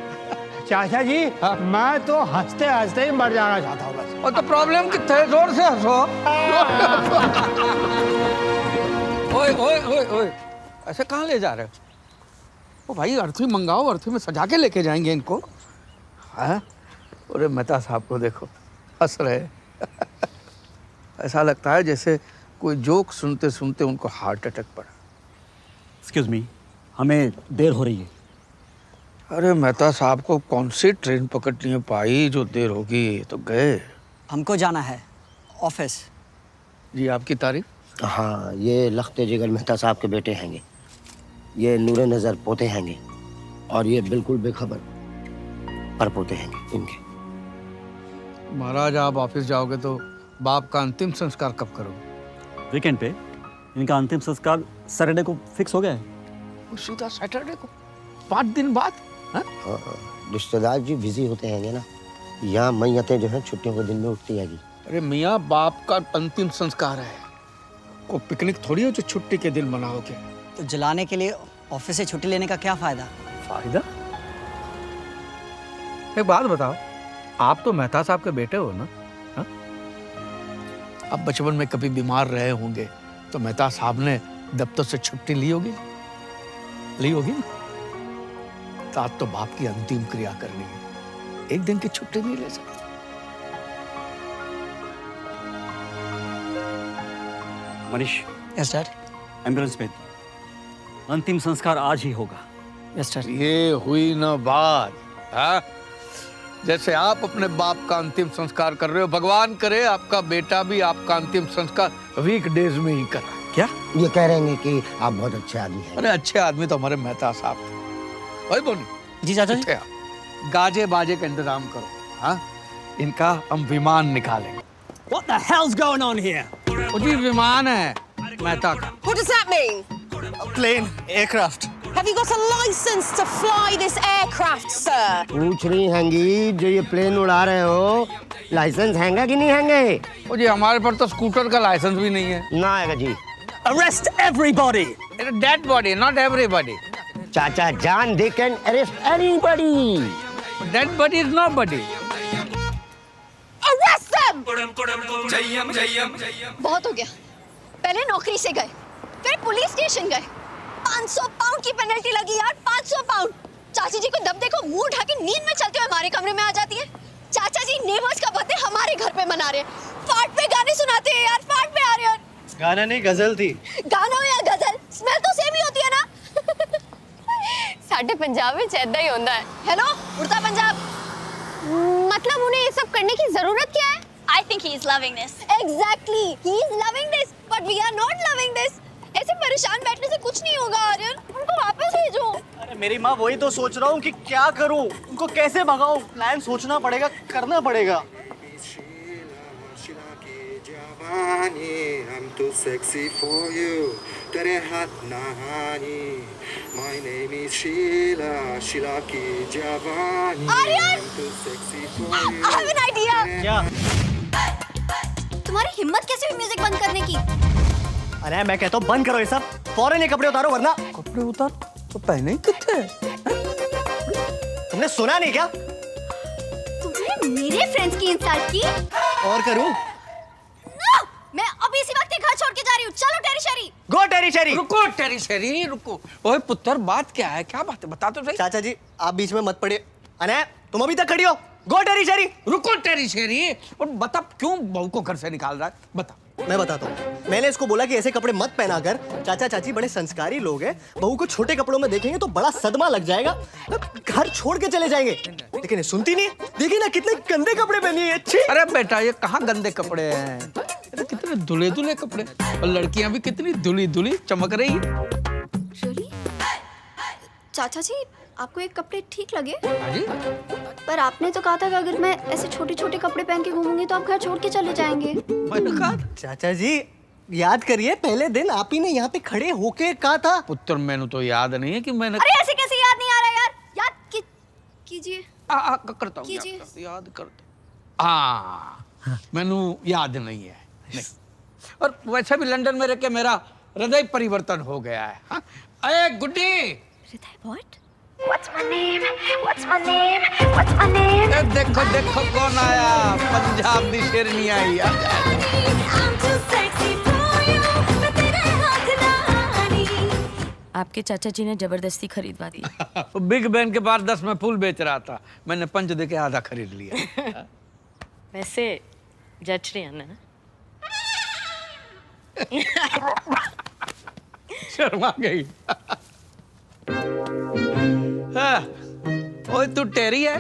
चाचा जी मैं तो हंसते हंसते ही मर जाना चाहता हूँ बस। और तो प्रॉब्लम कितने है, जोर से हंसो। ओए ओए ओए ओए ऐसे कहाँ ले जा रहे हो? ओ भाई अर्थी मंगाओ, अर्थी में सजा के लेके जाएंगे इनको। हाँ अरे मेहता साहब को देखो हंस रहे। ऐसा लगता है जैसे कोई जोक सुनते सुनते उनको हार्ट अटैक पड़ा। एक्सक्यूज मी, हमें देर हो रही है। अरे मेहता साहब को कौन सी ट्रेन पकड़नी है पाई जो देर होगी, तो गए। हमको जाना है ऑफिस। जी आपकी तारीफ? हाँ ये लखते जिगर मेहता साहब के बेटे हैंगे, ये नूरे नजर पोते हैंगे, और ये बिल्कुल बेखबर पर पोते हैंगे इनके। महाराज आप ऑफिस जाओगे तो बाप का अंतिम संस्कार कब करोगे? वीकेंड पे इनका अंतिम संस्कार सैटरडे को फिक्स हो गया है। सीधा सैटरडे को 5 दिन बाद? हाँ रिश्तेदार जी बिजी होते हैंगे ना, यहाँ मैयतें जो हैं छुट्टियों के दिन में उठती हैगी। अरे मियाँ बाप का अंतिम संस्कार है, को पिकनिक थोड़ी हो जो छुट्टी के दिन मनाओगे। तो जलाने के लिए ऑफिस से छुट्टी लेने का क्या फायदा? फायदा? एक बात बताओ, आप तो मेहता साहब के बेटे हो ना? हा? अब बचपन में कभी बीमार रहे होंगे तो मेहता साहब ने दफ्तर से छुट्टी ली होगी ना? तो आज तो बाप की अंतिम क्रिया करनी है, एक दिन की छुट्टी नहीं ले सकते। Manish, yes dad. एम्बुलेंस में अंतिम संस्कार आज ही होगा। Yes dad. ये हुई ना बात, हाँ? जैसे आप अपने बाप का अंतिम संस्कार कर रहे हो, भगवान करे आपका बेटा भी आपका अंतिम संस्कार वीकडेज में ही करे। क्या ये कह रहे हैं कि आप बहुत अच्छे आदमी हैं? अरे अच्छे आदमी तो हमारे मेहता साहब थे। ओए बोनी जी चाचा जी। गाजे बाजे का इंतजाम करो, हाँ? इनका हम विमान निकालेंगे। What the hell's going on here? वो जी विमान है मेहता का। What does that mean? Plane, aircraft. Have you got a license to fly this aircraft, sir? पूछ रही हैंगी जो ये प्लेन उड़ा रहे हो, लाइसेंस हैंगा कि नहीं हैंगे? वो जी हमारे पर तो स्कूटर का लाइसेंस भी नहीं है। ना आएगा जी। Arrest everybody! Dead body, not everybody. चाचा जान, they can arrest anybody. Dead body is nobody. Arrest them! बहुत हो गया। पहले नौकरी से गए, फिर पुलिस स्टेशन गए। 500 पाउंड की पेनल्टी लगी यार, 500 पाउंड। चाची जी को दब देखो, मुंह उठा के नींद में चलते हुए हमारे कमरे में आ जाती है। चाचा जी नेबर्स का बर्थडे हमारे घर पे मना रहे हैं। फाट पे गाने सुनाते हैं यार, फाट पे आ रहे हैं। गाना नहीं, गजल थी। गाना या गजल, स्मेल तो सेम ही होती है ना। साडे पंजाब में ऐदा ही होता है। हेलो, उड़ता पंजाब। मतलब उन्हें ये सब करने की जरूरत क्या है? I think he is loving this. Exactly, he is loving this, but we are not loving this. ऐसे परेशान बैठने से कुछ नहीं होगा आर्यन, उनको वापस भेजो। अरे मेरी माँ, वही तो सोच रहा हूँ कि क्या करूँ, उनको कैसे भगाऊँ। प्लान सोचना पड़ेगा, करना पड़ेगा। I'm too sexy for you. तेरे हाथ नहानी. My name is Sheila, Sheila की जवानी. Aryan! I'm too sexy for you. I have an idea. क्या? तुम्हारी हिम्मत कैसे हुई म्यूजिक बंद करने की? अरे मैं कहता हूँ बंद करो ये सब, फौरन ये कपड़े उतारो वरना। कपड़े उतार तो पहने ही कितने? तुमने सुना नहीं क्या? तुमने मेरे फ्रेंड्स की इंसल्ट की? और करूँ? मैं अभी इसी वक्त घर छोड़ के जा रही हूँ। चलो टेरी शेरी। गो टेरी शेरी। रुको टेरी शेरी, रुको। ओए पुत्र, बात क्या है? क्या बात है? बता तो सही। चाचा जी आप बीच में मत पड़िए। अने तुम अभी तक खड़ी हो। गो टेरी शेरी। रुको टेरी शेरी, और बता क्यों बहू को घर से निकाल रहा है? बता। मैं बताता हूँ। मैंने इसको बोला कि ऐसे कपड़े मत पहना कर, चाचा चाची बड़े संस्कारी लोग हैं, बहू को छोटे कपड़ों में देखेंगे तो बड़ा सदमा लग जाएगा, घर छोड़ के चले जाएंगे। लेकिन ये सुनती नहीं। देखिए ना कितने गंदे कपड़े पहनी है। अच्छी। अरे बेटा ये कहाँ गंदे कपड़े हैं, ये तो कितने धुले धुले कपड़े, और लड़कियां भी कितनी धुली धुली चमक रही है। चाचा जी आपको एक कपड़े ठीक लगे? हाँ जी? पर आपने तो कहा था कि अगर मैं ऐसे छोटे छोटे कपड़े पहन के घूमूंगी तो आप घर छोड़ के चले जाएंगे। मैंने कहा चाचा जी याद करिए, पहले दिन आप ही ने यहाँ पे खड़े होके कहा था। पुत्र मैंने तो याद नहीं है कि मैंने। अरे ऐसे कैसे याद नहीं आ रहा यार? याद कीजिए। करता हूँ, याद करता। हाँ, मैंने याद नहीं है। नहीं। और वैसे भी लंदन में रह के मेरा हृदय परिवर्तन हो गया है। हाँ? अरे गुड्डी। हृदय what? What's my name? What's my name? What's my name? देखो देखो कौन आया, पंजाब दी शेरनी आई। I'm too sexy for you, मैं तेरे हाथ ना आनी। आपके चाचा जी ने जबरदस्ती खरीदवा दी। बिग बैन के बाद 10 में फूल बेच रहा था, मैंने पंच दे के आधा खरीद लिया। वैसे जच रही है ना? शर्मा गई। हाँ। ओए तू टेरी है?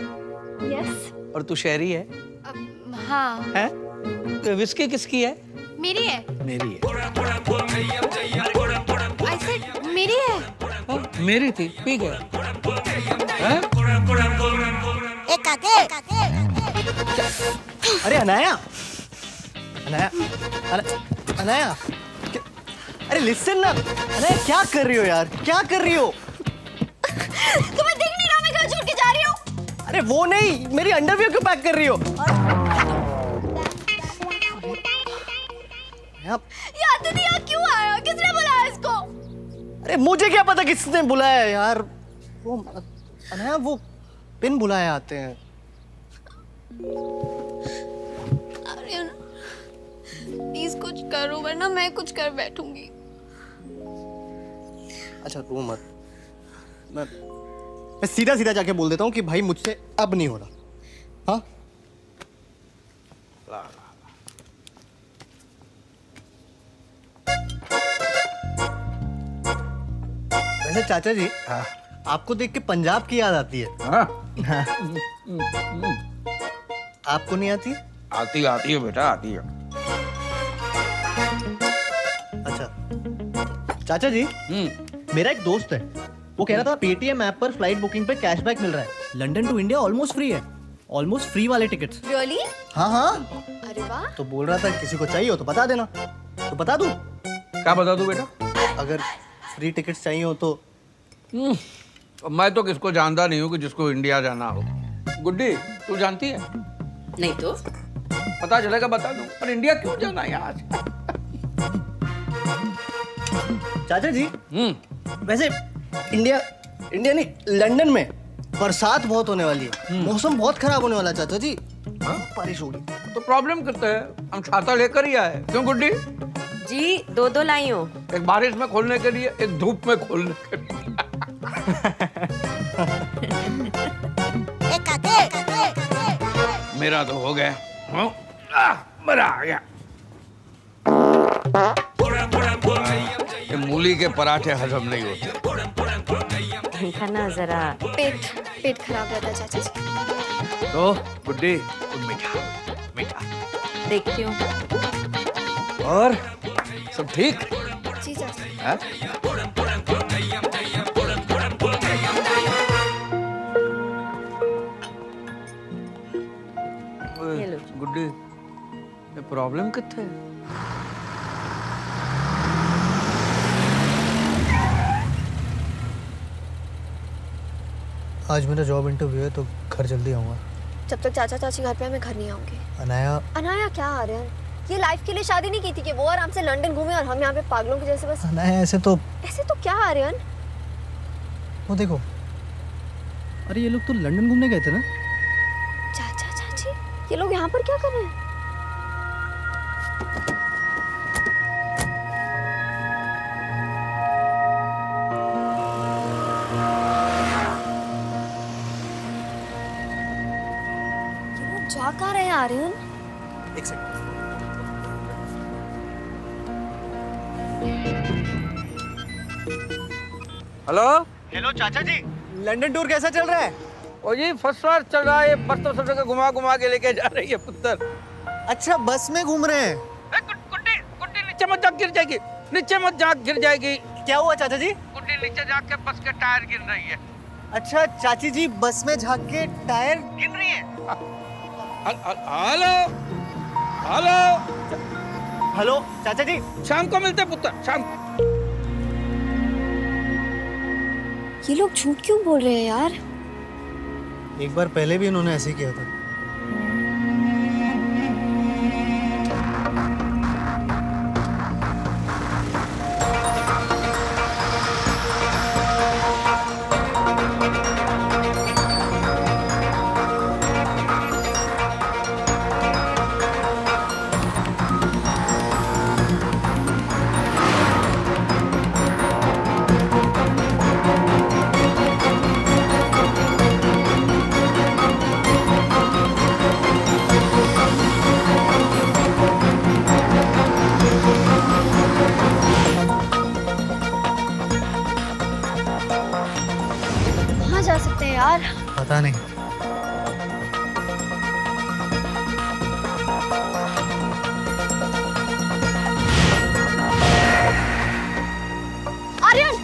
यस। और तू शहरी है? हाँ। है? तो विस्की किसकी है? मेरी है। मेरी है। I said मेरी है। हाँ, मेरी थी, पी गया। हैं? अरे अनाया, अनाया, अनाया, अरे लिसन ना। अनाया क्या कर रही हो यार? क्या कर रही हो? तुम्हें दिख नहीं रहा मैं घर छोड़ के जा रही हूँ? अरे वो नहीं, मेरी अंडरवियर क्यों पैक कर रही हो? यार दीदी यहाँ क्यों आया? किसने बुलाया इसको? अरे मुझे क्या पता किसने बुलाया यार। वो अनाया वो पिन बुलाए आते हैं। आर्यन, करो वरना मैं कुछ कर बैठूंगी। अच्छा रो मत, मैं सीधा सीधा जाके बोल देता हूँ कि भाई मुझसे अब नहीं हो रहा। हाँ वैसे चाचा जी, आपको देख के पंजाब की याद आती है। आपको नहीं आती? आती है बेटा, आती है। अच्छा चाचा जी, मेरा एक दोस्त है, वो कह रहा था पेटीएम ऐप पर फ्लाइट बुकिंग पे कैशबैक मिल रहा है। London to India almost free है, ऑलमोस्ट फ्री वाले टिकट्स। रियली? हाँ हाँ। अरे वाह। तो बोल रहा था किसी को चाहिए हो तो बता देना। तो बता दूं? क्या बता दूं बेटा? अगर फ्री टिकट्स चाहिए हो तो। मैं तो किसको जानता नहीं हूँ कि जिसको इंडिया जाना हो। गुड्डी तू जानती है? नहीं तो पता चलेगा बता दूं, पर इंडिया क्यों जाना है आज? चाचा जी, वैसे इंडिया नहीं, लंदन में बरसात बहुत होने वाली है, मौसम बहुत खराब होने वाला है चाचा जी। बारिश होगी तो प्रॉब्लम करते हैं, हम छाता लेकर ही आए। क्यों गुड्डी? जी दो लाई हो, एक बारिश में खोलने के लिए, एक धूप में खोलने के लिए। मेरा तो हो गया, मजा आ गया। ये मूली के पराठे हजम नहीं होते। खाना जरा पेट खराब रहता है चाचा जी। तो गुड्डी मीठा मीठा देखती हूँ। और सब ठीक? जी चाचा। हाँ? गुड्डी ये प्रॉब्लम कित्थे है? आज मेरा जॉब इंटरव्यू है तो घर जल्दी आऊँगा। जब तक चाचा चाची घर पे मैं घर नहीं आऊंगी। अनाया क्या आर्यन, ये लाइफ के लिए शादी नहीं की थी कि वो आराम से लंदन घूमे और हम यहाँ पे पागलों के जैसे बस। अनाया ऐसे तो क्या आर्यन? वो देखो, अरे ये लोग तो लंदन घूमने गए थे ना। चाचा चाची ये लोग यहाँ पर क्या कर रहे हैं? जा कहाँ रहे हैं आर्यन? एक सेकंड। हेलो चाचा जी, लंदन टूर कैसा चल रहा है? ओ जी फर्स्ट क्लास चल रहा है। बस तो सब जगह घुमा घुमा के लेके जा रही है पुत्र। अच्छा बस में घूम रहे हैं? गुड्डी नीचे मत जा, गिर जाएगी। नीचे मत जा, गिर जाएगी। क्या हुआ चाचा जी? गुड्डी नीचे जाके बस के टायर गिर रही है। अच्छा चाची जी, बस में झाँक के टायर गिर रही है? हेलो हेलो हेलो चाचा जी, शाम को मिलते पुत्र, शाम को। ये लोग झूठ क्यों बोल रहे हैं यार? एक बार पहले भी इन्होंने ऐसे ही किया था। जा सकते हैं यार? पता नहीं। Aryan!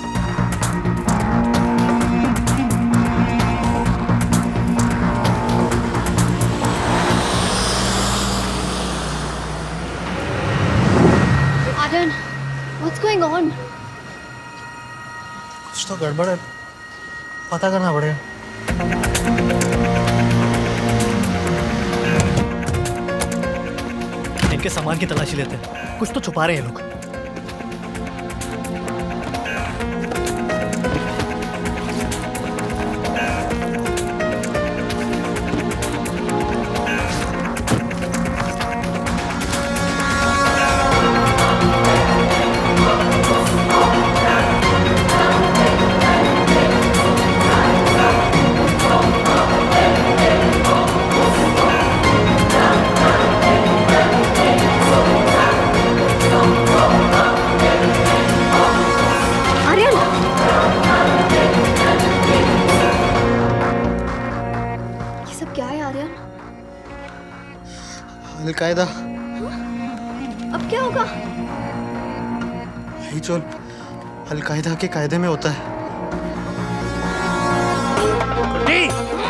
Aryan, what's going on? कुछ तो गड़बड़ है, पता करना पड़ेगा। इनके सामान की तलाशी लेते हैं, कुछ तो छुपा रहे हैं लोग। अलकायदा अब क्या होगा? यही जो अलकायदा के कायदे में होता है।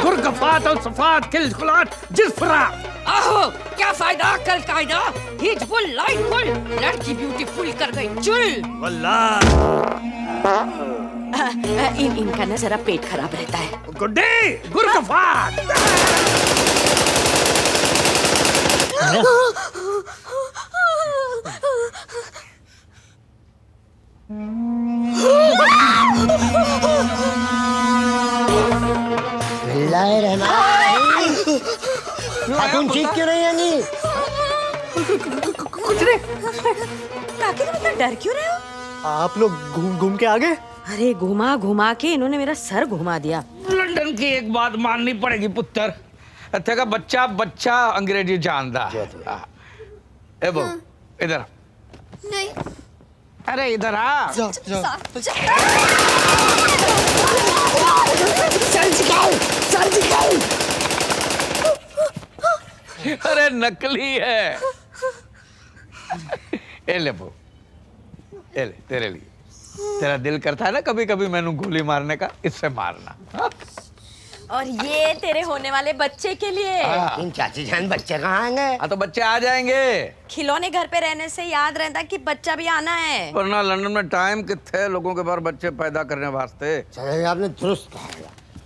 गुरगफात और सफात किलखुलात जिस्फरा। आहो, क्या फायदा कल कायदा? हीट फुल, लाइट फुल, लड़की ब्यूटीफुल कर गई चुल। वल्लाह इनका ना जरा पेट खराब रहता है। गुड्डी गुरगफात। खातून चीख क्यों रही है? कुछ नहीं। काकी तुम इतना डर क्यों रहे हो? आप लोग घूम घूम के आ गए? अरे घुमा घुमा के इन्होंने मेरा सर घुमा दिया। लंदन की एक बात माननी पड़ेगी पुत्र, इत्थे का बच्चा बच्चा अंग्रेजी जानता है। ए बो इधर नहीं। अरे इधर आ। अरे नकली है। ए ले बो, ए ले तेरे लिए। तेरा दिल करता है ना कभी कभी मैंने गोली मारने का, इससे मारना। और ये तेरे होने वाले बच्चे के लिए। इन चाची जान बच्चे कहाँ आएंगे? हाँ तो बच्चे आ जाएंगे। खिलौने घर पे रहने से याद रहता कि बच्चा भी आना है। वरना लंदन में टाइम कितने लोगों के पास बच्चे पैदा करने वास्ते। आपने दुरुस्त कहा,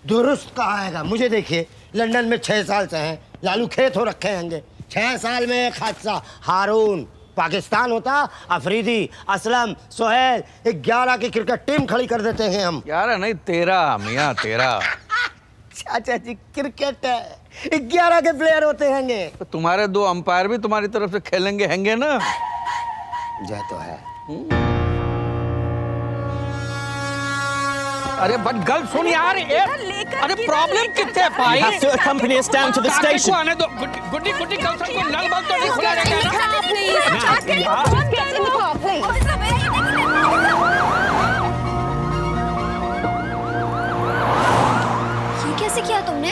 दुरुस्त कहा है। मुझे देखिए, लंदन में 6 साल से हैं, लालू खेत हो रखे होंगे। 6 साल में एक हादसा। हारून पाकिस्तान होता, अफरीदी, असलम, सोहेल, 11 की क्रिकेट टीम खड़ी कर देते हैं हम। 11 नहीं 13 मियाँ 13। चाचा जी क्रिकेट है, 11 के प्लेयर होते हैंगे। तो तुम्हारे 2 अंपायर भी तुम्हारी तरफ से खेलेंगे हैंगे ना। जय तो है। अरे बट गल सुन यार, अरे प्रॉब्लम कितने भाई? You have to accompany us down to the station. आने दो। गुड्डी गुड्डी कल को नल बल तो नहीं खुला रहेगा ये कैसे किया तुमने?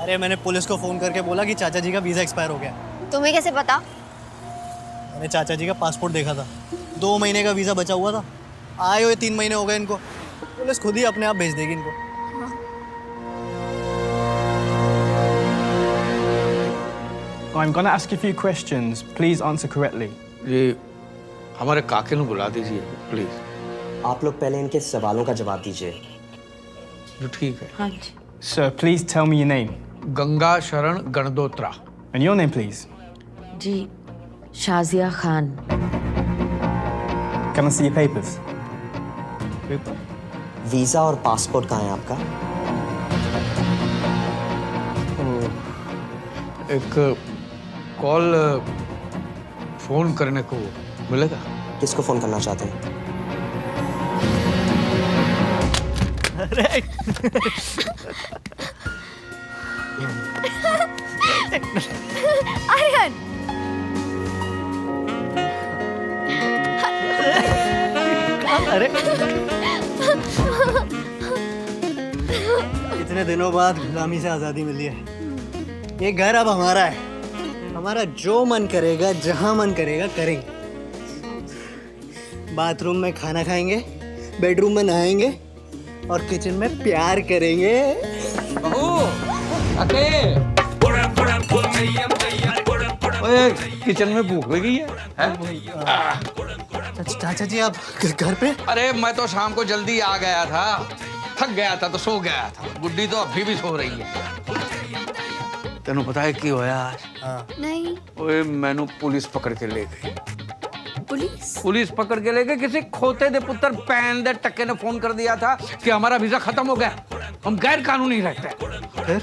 अरे मैंने पुलिस को फोन करके बोला कि चाचा जी का वीजा एक्सपायर हो गया। तुम्हें कैसे पता? मैंने चाचा जी का पासपोर्ट देखा था, 2 महीने का वीजा बचा हुआ था। आए हुए 3 महीने हो गए इनको। पुलिस खुद ही अपने आप भेज देगी इनको। I'm gonna ask you a few questions. Please answer correctly. जी हमारे काके को बुला दीजिए प्लीज। आप लोग पहले इनके सवालों का जवाब दीजिए। जो ठीक है। हाँ जी। Sir, please tell me your name. Ganga Sharan Gandotra. And your name, please. जी Shazia Khan. Can I see your papers? Visa और पासपोर्ट कहाँ है आपका? एक कॉल फोन करने को मिलेगा। किसको फोन करना चाहते हैं? अरे आर्यन, अरे इतने दिनों बाद गुलामी से आज़ादी मिली है। ये घर अब हमारा है। हमारा जो मन करेगा, जहां मन करेगा करेंगे। बाथरूम में खाना खाएंगे, बेडरूम में नहाएंगे और किचन में प्यार करेंगे। ओए किचन में भूख लगी है? चाचा जी आप घर पे? अरे मैं तो शाम को जल्दी आ गया था, थक गया था तो सो गया था। गुड्डी तो अभी भी सो रही है। तेनू पता है क्यों होया आज? नहीं। ओए मैनू पुलिस पकड़ के ले गई। पुलिस पकड़ के ले गए। किसी खोते दे पुत्र पैन दे टक्के ने फोन कर दिया था कि हमारा वीजा खत्म हो गया, हम गैर कानूनी रहते हैं। फिर?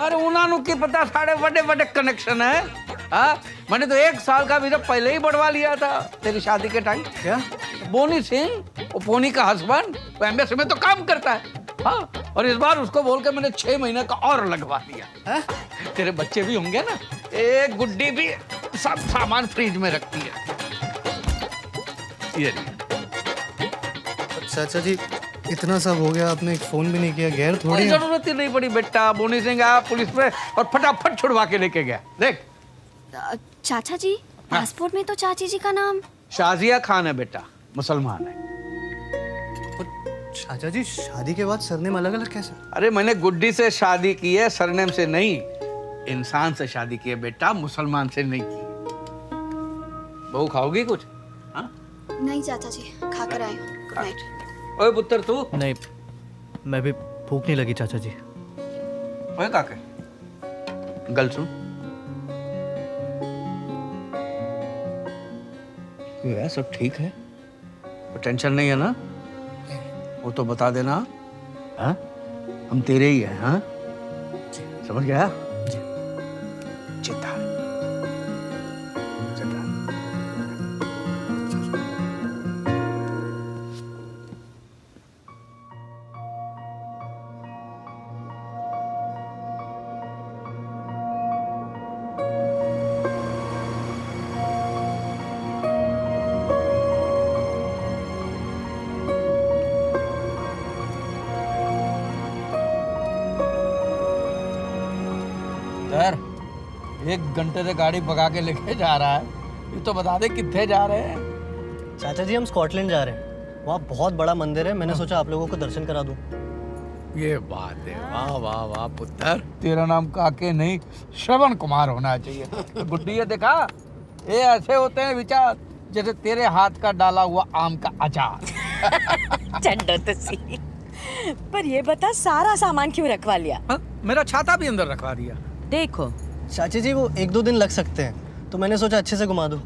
अरे उन्होंने की पता साढ़े बड़े बड़े कनेक्शन है। हाँ मैंने तो 1 साल का वीजा पहले ही बढ़वा लिया था तेरी शादी के टाइम। क्या? बोनी सिंह, वो पोनी का हस्बैंड, वो एम्बेसी में तो काम करता है। हाँ और इस बार उसको बोल के मैंने 6 महीने का और लगवा दिया। तेरे बच्चे भी होंगे ना, एक गुड्डी भी सब सामान फ्रिज में रखती है। ये चाचा जी इतना सब हो गया, आपने एक फोन भी नहीं किया। गैर थोड़ी कोई जरूरत ही नहीं पड़ी बेटा। बोनी सिंह आया पुलिस पे और फटाफट छुड़वा के लेके गया। देख चाचा जी, पासपोर्ट में तो चाची जी का नाम शाजिया खान है बेटा, मुसलमान है। चाचा जी शादी के बाद सरनेम अलग अलग कैसे? अरे मैंने गुड्डी से शादी की है, सरनेम से नहीं। इंसान से शादी की है बेटा, मुसलमान से नहीं की। बहू खाओगी कुछ? हाँ? नहीं चाचा जी, खाकर आई हूँ। Good night. ओए पुत्र तू? नहीं, मैं भी भूख नहीं लगी चाचा जी। ओए काके, गल सुन। ये सब ठीक है? टेंशन नहीं है ना? वो तो बता देना। हाँ? हम तेरे ही हैं, हाँ? समझ गया? चिता। सर, 1 घंटे से गाड़ी भगा के लेके जा रहा है। ये तो बता दे कितने जा रहे हैं? चाचा जी हम स्कॉटलैंड जा रहे हैं। वहाँ बहुत बड़ा मंदिर है, मैंने सोचा आप लोगों को दर्शन करा दूँ। ये बात है, वाह वाह वाह पुत्र। तेरा नाम काके नहीं, श्रवण कुमार होना चाहिए। गुड्डी ये देखा, ये ऐसे होते हैं विचार जैसे तेरे हाथ का डाला हुआ आम का अचार। चंडो तो सी। पर ये बता, सारा सामान क्यों रखवा लिया? मेरा छाता भी अंदर रखवा दिया। देखो चाची जी वो 1-2 दिन लग सकते हैं, तो मैंने सोचा अच्छे से घुमा दूँ।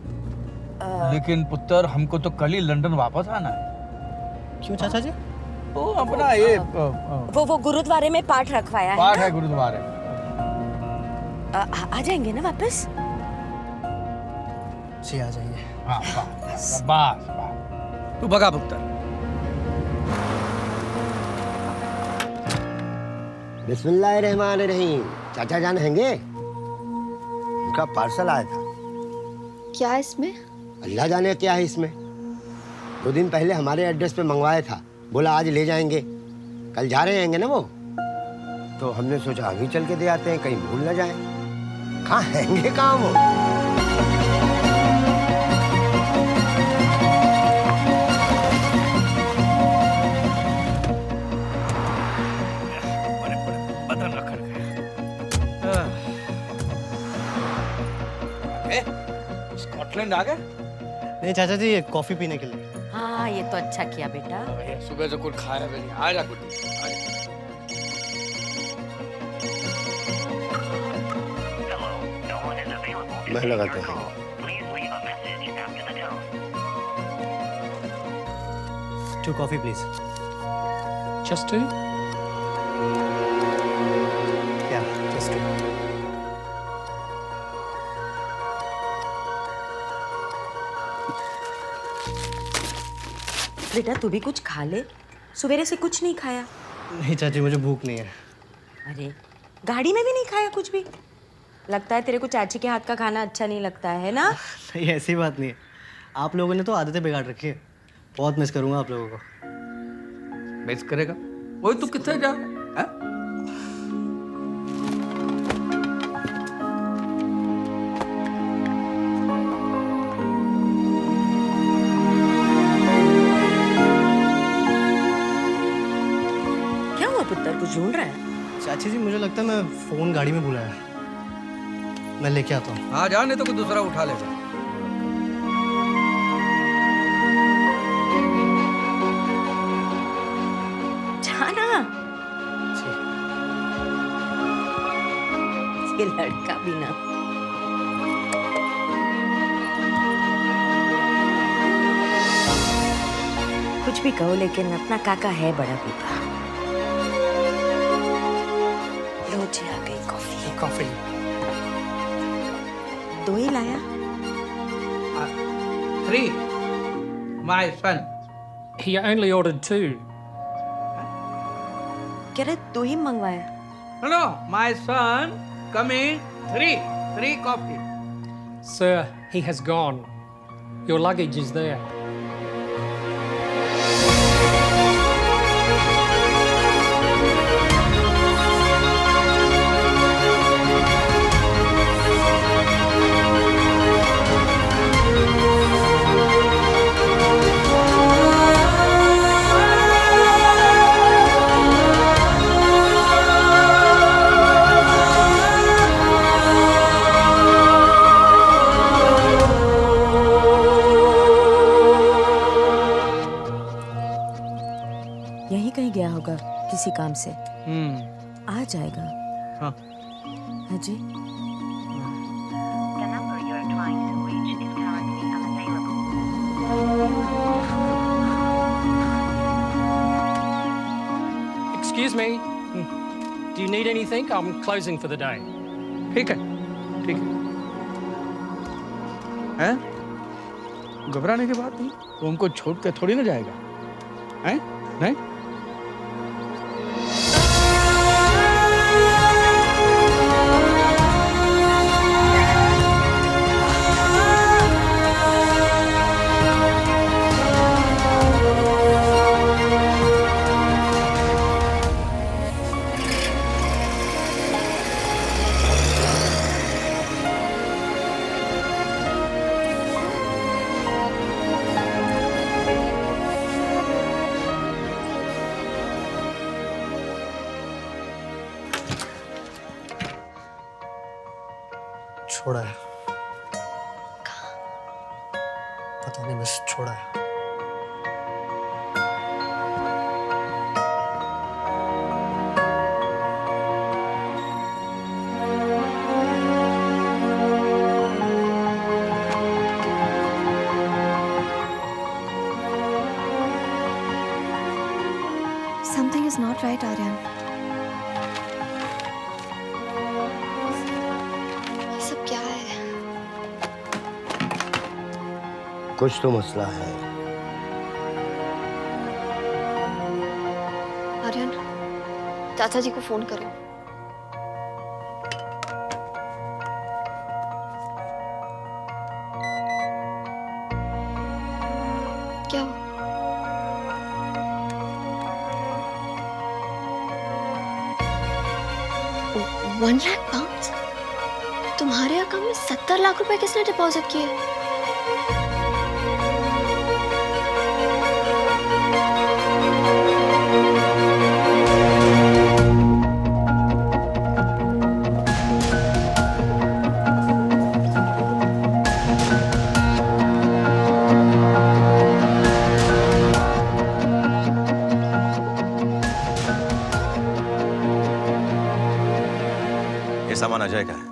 लेकिन पुत्र हमको तो कल ही लंदन वापस आना है। क्यों चाचा जी? वो अपना ये वो गुरुद्वारे में पाठ रखवाया है। पाठ है गुरुद्वारे। आ जाएंगे ना वापस? जी आ जाएंगे। हाँ, बस तू भगा पुत्र। बिस्मिल्लाहिर्रहमानिर्रहीम। चाचा जान हैंगे? उनका पार्सल आया था। क्या है इसमें? अल्लाह जाने क्या है इसमें। 2 दिन पहले हमारे एड्रेस पे मंगवाया था, बोला आज ले जाएंगे। कल जा रहे हैंगे ना वो, तो हमने सोचा अभी चल के दे आते हैं, कहीं भूल ना जाए। कहाँ हैंगे, कहाँ वो? स्कॉटलैंड आ गए? नहीं चाचा जी, ये कॉफी पीने के लिए। हाँ, ये तो अच्छा किया बेटा। सुबह से कुछ खाया भी नहीं। आ जा गुड्डी, आ जा। मैं लगाते हैं। Two coffee, please. Just 2? Yeah, just 2. बेटा तू भी कुछ खा ले, सवेरे से कुछ नहीं खाया। नहीं चाची, मुझे भूख नहीं है। अरे गाड़ी में भी नहीं खाया कुछ भी? लगता है तेरे को चाची के हाथ का खाना अच्छा नहीं लगता है ना? नहीं, ऐसी बात नहीं है। आप लोगों ने तो आदतें बिगाड़ रखी है। बहुत मिस करूंगा आप लोगों को। मिस करेगा? वही तू कितने जा रहा है? क्या हुआ पुत्र, कुछ ढूंढ रहा है? चाची जी मुझे लगता है मैं फोन गाड़ी में भूला है। मैं लेके आता हूँ। हाँ जा, नहीं तो कोई दूसरा उठा लेगा। जाना। ये लड़का भी ना। कुछ भी कहो, लेकिन अपना काका है बड़ा पीपा। लो जी, आ गई कॉफी। कॉफी 2 ही लाया। 3, my son. He only ordered 2. कह रहे 2 ही मंगवाया। No, my son, come in. 3 coffee. Sir, he has gone. Your luggage is there. किसी काम से। आ जाएगा। हाँ। हाँ जी। Excuse me. Do you need anything? I'm closing for the day. ठीक है, ठीक है। हैं? घबराने की बात नहीं, वो हमको छोड़ के थोड़ी ना जाएगा, हैं? नहीं? छोड़ा है। पता नहीं, बस छोड़ा है। Something is not right, Aryan. ये सब क्या है? कुछ तो मसला है। आर्यन, चाचा जी को फोन करो। क्या? 1 लाख पाउंड? तुम्हारे अकाउंट में 70 लाख रुपए किसने डिपॉजिट किए? ये सामान अजय का है,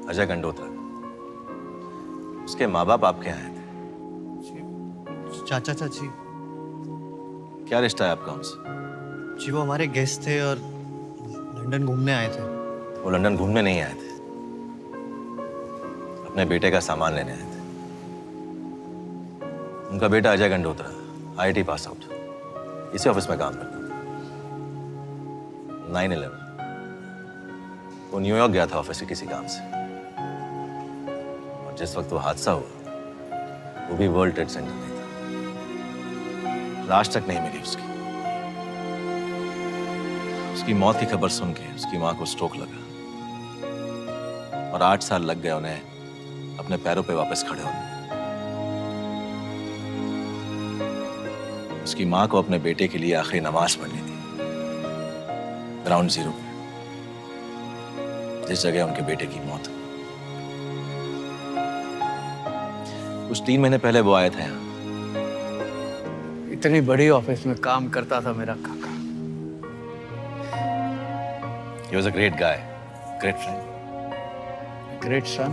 अजय गंडोत्रा। उसके माँ बाप आपके आए थे। चाचा चाची। क्या रिश्ता है आपका उनसे? जी वो हमारे गेस्ट थे और लंदन घूमने आए थे। वो लंदन घूमने नहीं आए थे, अपने बेटे का सामान लेने आए थे। उनका बेटा Ajay Gandotra IIT pass out, इसी ऑफिस में काम करता था। 9/11 वो न्यूयॉर्क गया था ऑफिस से किसी काम से, और जिस वक्त वो हादसा हुआ वो भी वर्ल्ड ट्रेड सेंटर में था। लाश तक नहीं मिली उसकी। उसकी मौत की खबर सुन के उसकी मां को स्ट्रोक लगा और 8 साल लग गए उन्हें अपने पैरों पे वापस खड़े होने। उसकी मां को अपने बेटे के लिए आखिरी नमाज पढ़नी थी ग्राउंड जीरो पे, जिस जगह उनके बेटे की मौत हुई। कुछ 3 महीने पहले वो आए थे यहाँ। इतनी बड़ी ऑफिस में काम करता था मेरा काका। He was a great guy, great friend, great son.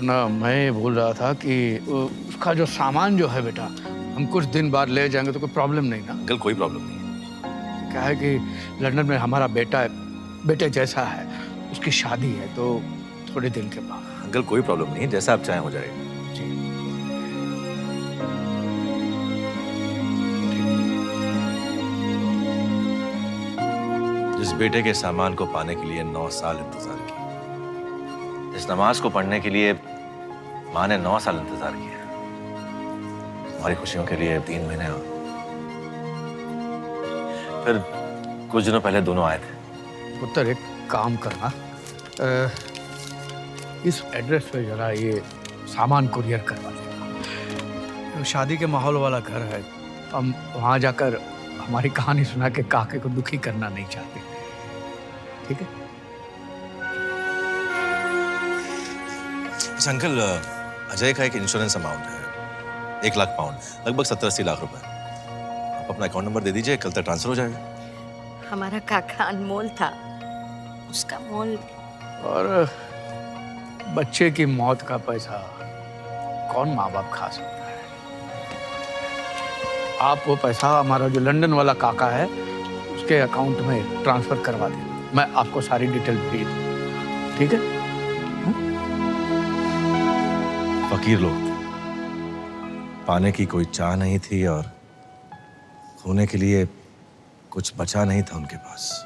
ना मैं बोल रहा था कि उसका जो सामान जो है बेटा, हम कुछ दिन बाद ले जाएंगे तो कोई प्रॉब्लम नहीं ना? अंकल कोई प्रॉब्लम नहीं है। क्या है कि लंदन में हमारा बेटे जैसा है, उसकी शादी है तो थोड़े दिन के बाद। अंकल कोई प्रॉब्लम नहीं है, जैसा आप चाहें हो जाएगा। जिस बेटे के सामान को पाने के लिए 9 साल इंतजार किया, इस नमाज को पढ़ने के लिए माँ ने 9 साल इंतजार किया, हमारी खुशियों के लिए 3 महीने और फिर कुछ दिनों पहले दोनों आए थे। पुत्र एक काम करना, इस एड्रेस पे जरा ये सामान कुरियर करवा देना। शादी के माहौल वाला घर है, हम वहाँ जाकर हमारी कहानी सुना के काके को दुखी करना नहीं चाहते। ठीक है? अंकल, अजय का एक इंश्योरेंस अमाउंट है, 1 लाख पाउंड, लगभग 70-80 लाख रुपए। आप अपना अकाउंट नंबर दे दीजिए, कल तक ट्रांसफर हो जाएगा। हमारा काका अनमोल था, उसका मोल। और बच्चे की मौत का पैसा कौन माँ बाप खा सकता है? आप वो पैसा हमारा जो लंदन वाला काका है उसके अकाउंट में ट्रांसफर करवा दें। मैं आपको सारी डिटेल भेज दूँ, ठीक है? फकीर लोग थे, पाने की कोई चाह नहीं थी और खोने के लिए कुछ बचा नहीं था उनके पास।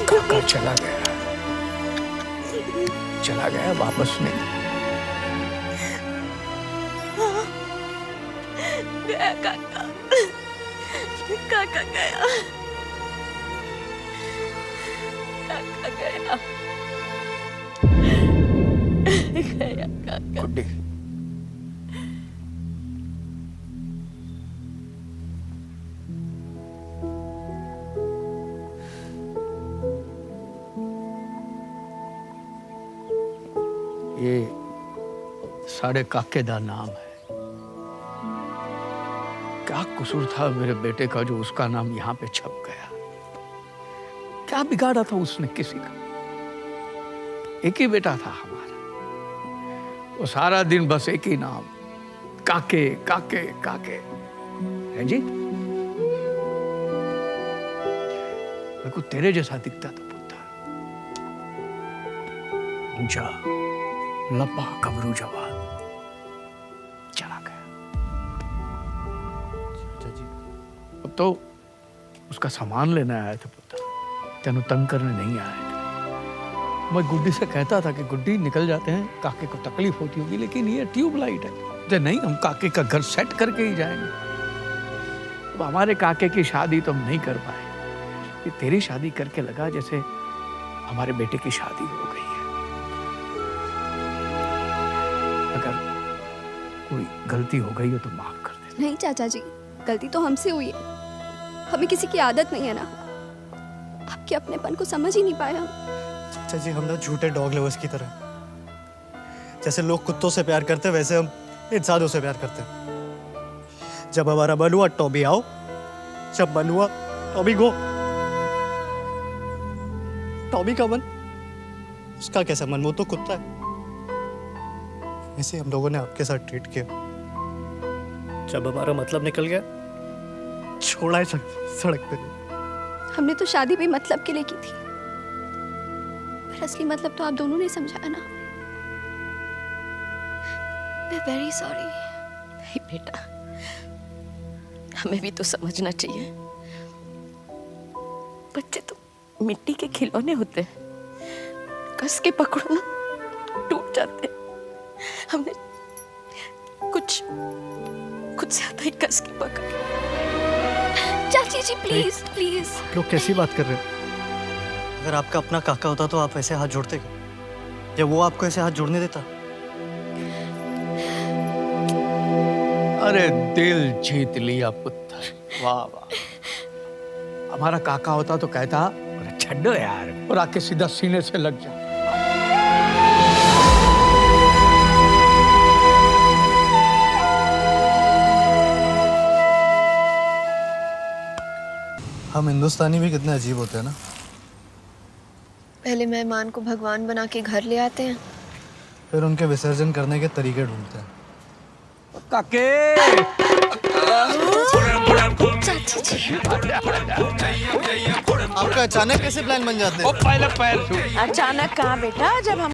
काका चला गया वापस नहीं। गया काका, काका गया, काका गया, गया काका। गुड्डी, ये साढ़े काके दा नाम है। क्या कसूर था मेरे बेटे का जो उसका नाम यहाँ पे छप गया? क्या बिगाड़ा था उसने किसी का? एक ही बेटा था हमारा, वो सारा दिन बस एक ही नाम, काके काके काके। है जी, मेरे को तेरे जैसा दिखता था पुत्र, ऊंचा लंबा गबरू जवान, चला गया। अब तो उसका सामान लेने आया था पुत्र, तेनू तंग करने नहीं आया था। मैं गुड्डी से कहता था कि गुड्डी निकल जाते हैं, काके को तकलीफ होती होगी, लेकिन ये ट्यूबलाइट है। तो नहीं, हम काके का घर सेट करके ही जाएंगे। अब हमारे काके की शादी तो हम नहीं कर पाए, ये तेरी शादी करके लगा जैसे हमारे बेटे की शादी हो गई है। अगर कोई गलती हो गई हो तो माफ कर दे। नहीं चाचा जी, गलती तो हमसे हुई है, हमें किसी की आदत नहीं है ना, आपके अपनेपन को समझ ही नहीं पाए हम। चाचा जी, हम ना झूठे डॉग लवर्स की तरह, जैसे लोग कुत्तों से प्यार करते हैं वैसे हम इंसानों से प्यार करते हैं। जब हमारा मन हुआ टॉबी आओ, जब मन हुआ टॉबी गो। टॉबी का मन, उसका कैसा मन? वो तो कुत्ता है। ऐसे हम लोगों ने आपके साथ ट्रीट किया। जब हमारा मतलब निकल गया, छोड़ा है सड़क पे। हमने तो शादी भी मतलब के लिए की थी, पर असली मतलब तो आप दोनों ने समझा ना। मैं वेरी सॉरी। नहीं बेटा, हमें भी तो समझना चाहिए, बच्चे तो मिट्टी के खिलौने होते हैं, कस के पकड़ो ना टूट जाते हैं। हमने कुछ ज्यादा ही कस के पकड़। चाची जी प्लीज प्लीज। लोग कैसी बात कर रहे हो? अगर आपका अपना काका होता तो आप ऐसे हाथ जोड़ते क्या? या वो आपको ऐसे हाथ जोड़ने देता? अरे दिल जीत लिया पुत्र, वाह वाह। हमारा काका होता तो कहता अरे छड्डो यार, और आके सीधा सीने से लग जा। हम हिंदुस्तानी भी कितने अजीब होते हैं ना। पहले मेहमान को भगवान बना के घर ले आते हैं, फिर उनके विसर्जन करने के तरीके ढूंढते हैं। काके आपका अचानक कैसे प्लान बन जाते हैं? पहले पैर छू। अचानक कहाँ बेटा, जब हम